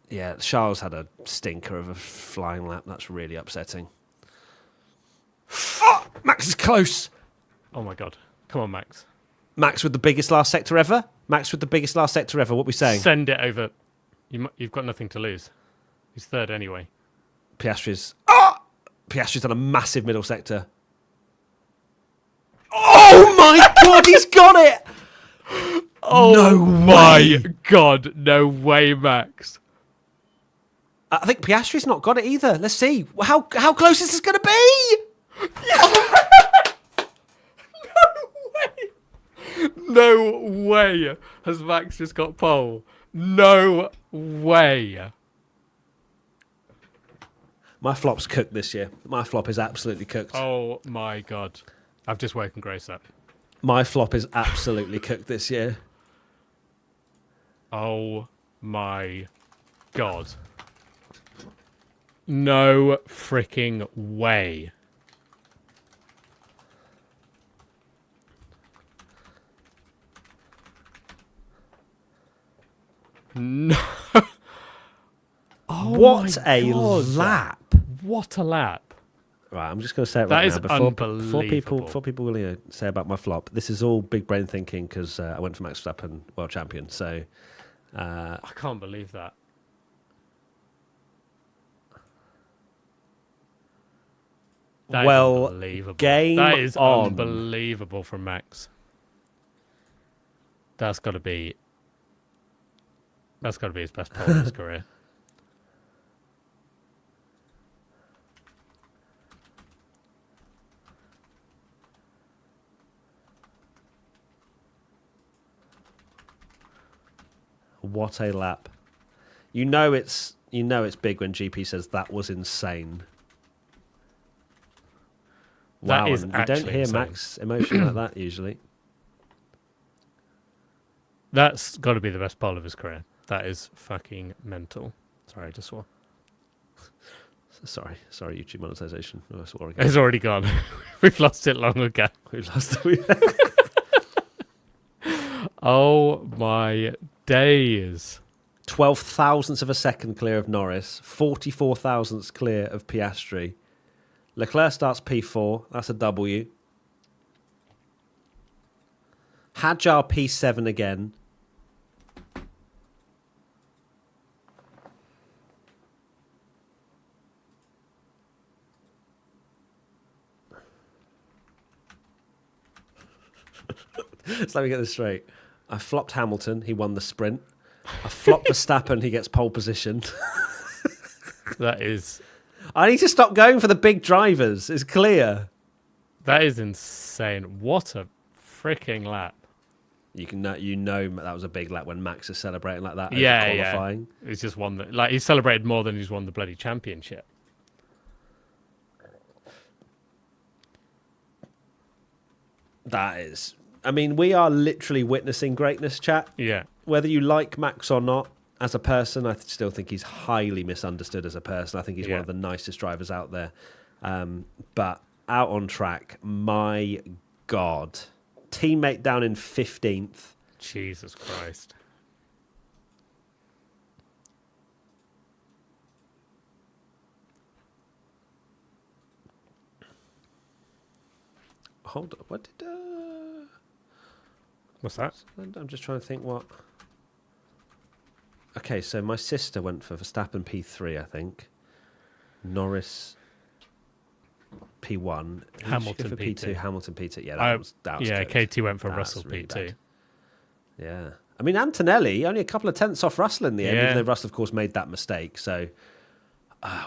Yeah, Charles had a stinker of a flying lap. That's really upsetting. Oh, Max is close. Oh my God! Come on, Max. Max with the biggest last sector ever. What are we saying? Send it over. You've got nothing to lose. He's 3rd anyway. Piastri's done a massive middle sector. Oh my God, he's got it! Oh no my way. God! No way, Max. I think Piastri's not got it either. Let's see. How close is this going to be? No way has Max just got pole. No way. My flop's cooked this year. My flop is absolutely cooked. Oh my God. I've just woken Grace up. My flop is absolutely cooked this year. Oh my God. No freaking way. No. What a lap. What a lap. Right, I'm just going to say it right now. Before people will say about my flop, this is all big brain thinking because I went for Max Verstappen world champion. So I can't believe that. That is unbelievable. Game that is on. Unbelievable from Max. That's got to be his best pole of his career. What a lap. You know it's big when GP says that was insane. Wow, That is you actually don't hear insane. Max emotion like that usually. That's got to be the best pole of his career. That is fucking mental. Sorry, I just swore. Sorry, YouTube monetization. Oh, I swore again. It's already gone. We've lost it long ago. We've lost it. Oh my days. 12 thousandths of a second clear of Norris, 44 thousandths clear of Piastri. Leclerc starts P4, that's a W. Hadjar P7 again. So let me get this straight. I flopped Hamilton, he won the sprint. I flopped Verstappen, he gets pole position. That is... I need to stop going for the big drivers, it's clear. That is insane. What a freaking lap. You know that was a big lap when Max is celebrating like that over qualifying. Yeah. He's just won he celebrated more than he's won the bloody championship. That is... I mean, we are literally witnessing greatness, chat. Yeah. Whether you like Max or not, as a person, I still think he's highly misunderstood as a person. I think he's one of the nicest drivers out there. But out on track, my God. Teammate down in 15th. Jesus Christ. Hold on. What did... What's that? I'm just trying to think what... Okay, so my sister went for Verstappen P3, I think. Norris P1. Hamilton for P2. Hamilton P2. Yeah, that was good. KT went for That's Russell really P2. bad. Yeah. I mean, Antonelli, only a couple of tenths off Russell in the end, even though Russell, of course, made that mistake. So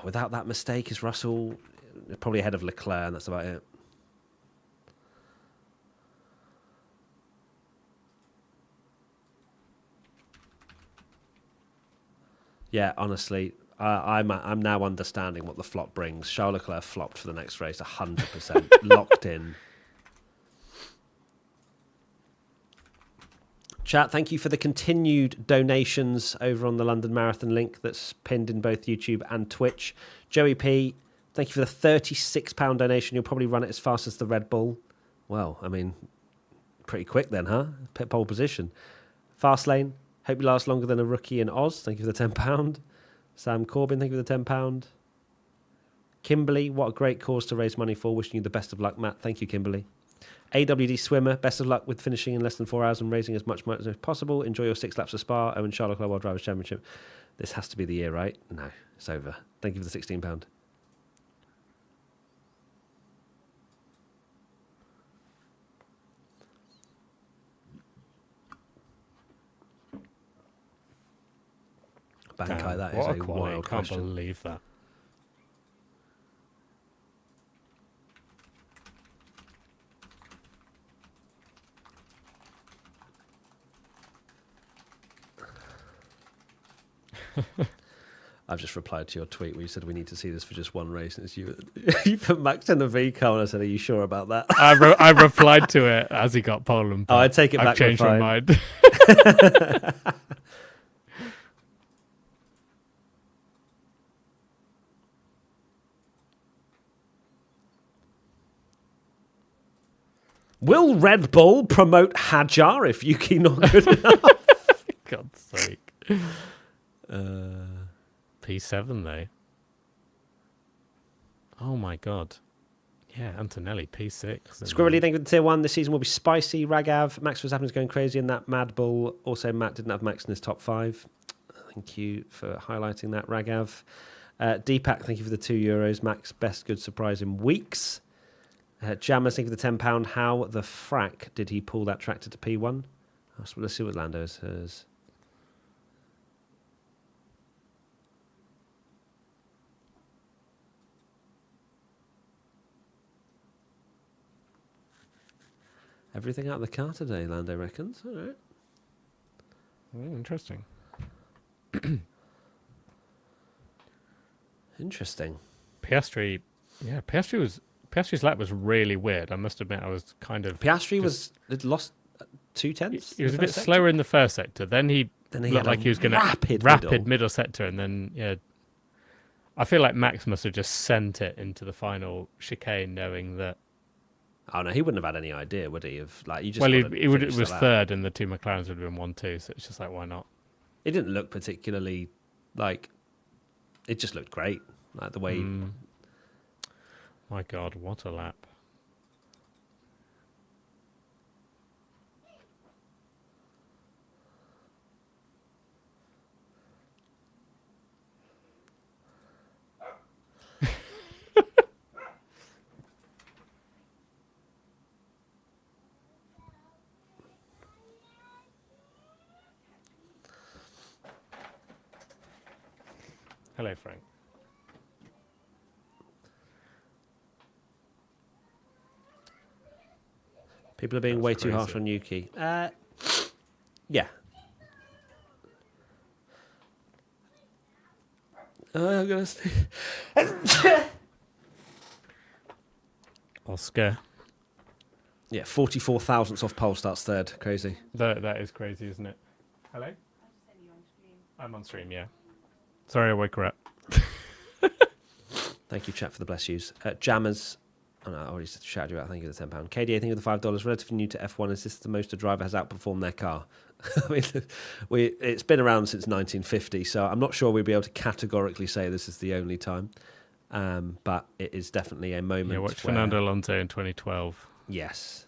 without that mistake, is Russell probably ahead of Leclerc, and that's about it. Yeah, honestly, I'm now understanding what the flop brings. Charles Leclerc flopped for the next race, 100%, locked in. Chat, thank you for the continued donations over on the London Marathon link that's pinned in both YouTube and Twitch. Joey P, thank you for the £36 donation. You'll probably run it as fast as the Red Bull. Well, I mean, pretty quick then, huh? Pit pole position. Fastlane. Hope you last longer than a rookie in Oz. Thank you for the £10. Sam Corbin, thank you for the £10. Kimberly, what a great cause to raise money for. Wishing you the best of luck, Matt. Thank you, Kimberly. AWD Swimmer, best of luck with finishing in less than 4 hours and raising as much money as possible. Enjoy your 6 laps of Spa. Owen Charlotte World Drivers' Championship. This has to be the year, right? No, it's over. Thank you for the £16. Bankai, that is a wild question. I can't believe that. I've just replied to your tweet where you said we need to see this for just one race, and it's you. You put Max in the V car, and I said, "Are you sure about that?" I replied to it as he got Poland. Oh, I take it back. I've changed my mind. Will Red Bull promote Hadjar if Yuki not good enough? God's sake. P7 though. Oh my god. Yeah, Antonelli P6. Squirrely, thank you for the tier 1. This season will be spicy. Ragav, Max Verstappen's going crazy in that Mad Bull. Also, Matt didn't have Max in his top 5. Thank you for highlighting that, Ragav. Deepak, thank you for the €2. Max, best good surprise in weeks. Jammers, thank you for the £10. How the frack did he pull that tractor to P1? Let's see what Lando says. Everything out of the car today, Lando reckons. All right. Interesting. Interesting. Piastri's lap was really weird. I must admit, I was kind of... Piastri had lost 2/10. He was a bit slower in the first sector. Then he looked like he was going to rapid middle sector, and then I feel like Max must have just sent it into the final chicane, knowing that. Oh no, he wouldn't have had any idea, would he? Of like, you just it was third, and the two McLarens would have been 1-2. So it's just like, why not? It didn't look particularly like. It just looked great, like the way. My God, what a lap! Hello, Frank. People are being way too harsh on Yuki. Yeah. I'm gonna stay. Oscar. Yeah, 44 thousandths off pole starts third. Crazy. That is crazy, isn't it? Hello? I'm on stream, yeah. Sorry, I woke her up. Thank you, chat, for the bless yous. Jammers. Oh, no, I already shouted you out. Thank you for the £10. KDA, thank you for the $5. Relatively new to F1. Is this the most a driver has outperformed their car? I mean, it's been around since 1950, so I'm not sure we'd be able to categorically say this is the only time. But it is definitely a moment. Yeah, watch Fernando Alonso in 2012. Yes.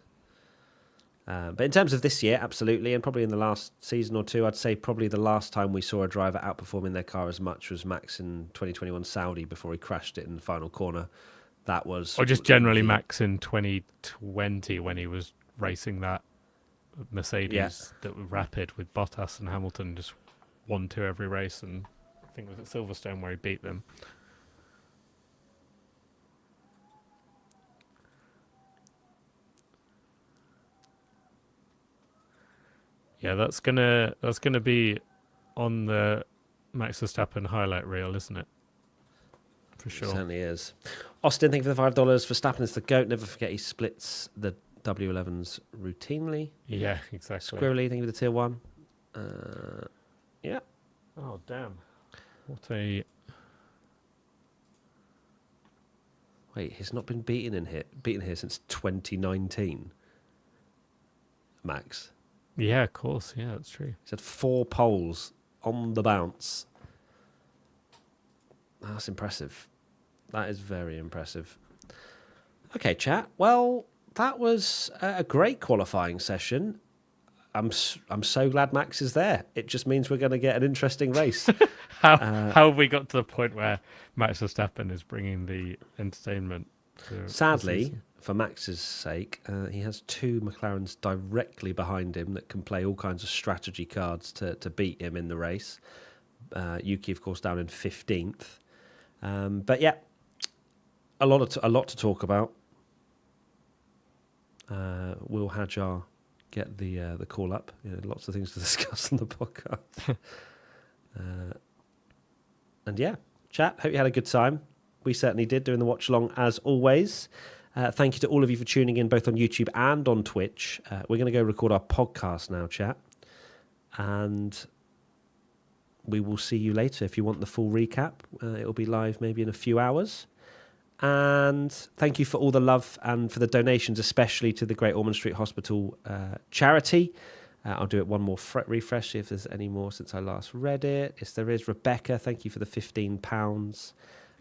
But in terms of this year, absolutely, and probably in the last season or two, I'd say probably the last time we saw a driver outperforming their car as much was Max in 2021 Saudi before he crashed it in the final corner. That was... Or just generally Max in 2020 when he was racing that Mercedes that were rapid with Bottas and Hamilton, just 1-2 every race, and I think it was at Silverstone where he beat them. Yeah, that's gonna be on the Max Verstappen highlight reel, isn't it? For sure. It certainly is. Austin, thank you for the $5. Verstappen is the GOAT. Never forget he splits the W11s routinely. Yeah, exactly. Squirrely, thank you for the tier 1. Yeah. Oh, damn. What a... Wait, he's not been beaten here since 2019. Max. Yeah, of course. Yeah, that's true. He's had 4 poles on the bounce. That's impressive. That is very impressive. Okay, chat. Well, that was a great qualifying session. I'm so glad Max is there. It just means we're going to get an interesting race. How have we got to the point where Max Verstappen is bringing the entertainment? Sadly, for Max's sake, he has 2 McLarens directly behind him that can play all kinds of strategy cards to beat him in the race. Yuki, of course, down in 15th. But yeah, a lot to talk about. Will Hadjar get the call up? Lots of things to discuss on the podcast. And yeah, chat. Hope you had a good time. We certainly did doing the watch along as always. Thank you to all of you for tuning in both on YouTube and on Twitch. We're going to go record our podcast now, chat. And we will see you later. If you want the full recap, it'll be live maybe in a few hours. And thank you for all the love and for the donations, especially to the Great Ormond Street Hospital charity. I'll do it one more refresh, see if there's any more since I last read it. Yes, there is. Rebecca, thank you for the £15.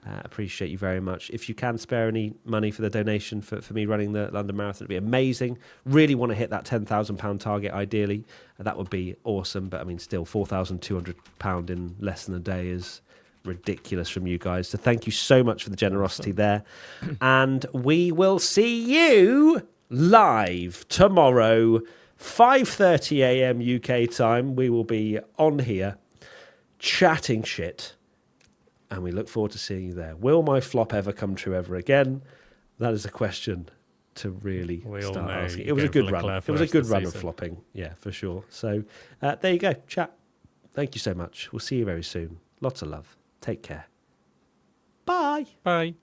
Appreciate you very much. If you can spare any money for the donation for me running the London Marathon, it'd be amazing. Really want to hit that £10,000 target ideally. That would be awesome. But I mean, still £4,200 in less than a day is ridiculous from you guys. So thank you so much for the generosity there. And we will see you live tomorrow, 5:30 a.m. UK time. We will be on here chatting shit. And we look forward to seeing you there. Will my flop ever come true ever again? That is a question to really start asking. It was a good run. It was a good run of flopping. Yeah, for sure. So there you go. Chat. Thank you so much. We'll see you very soon. Lots of love. Take care. Bye. Bye.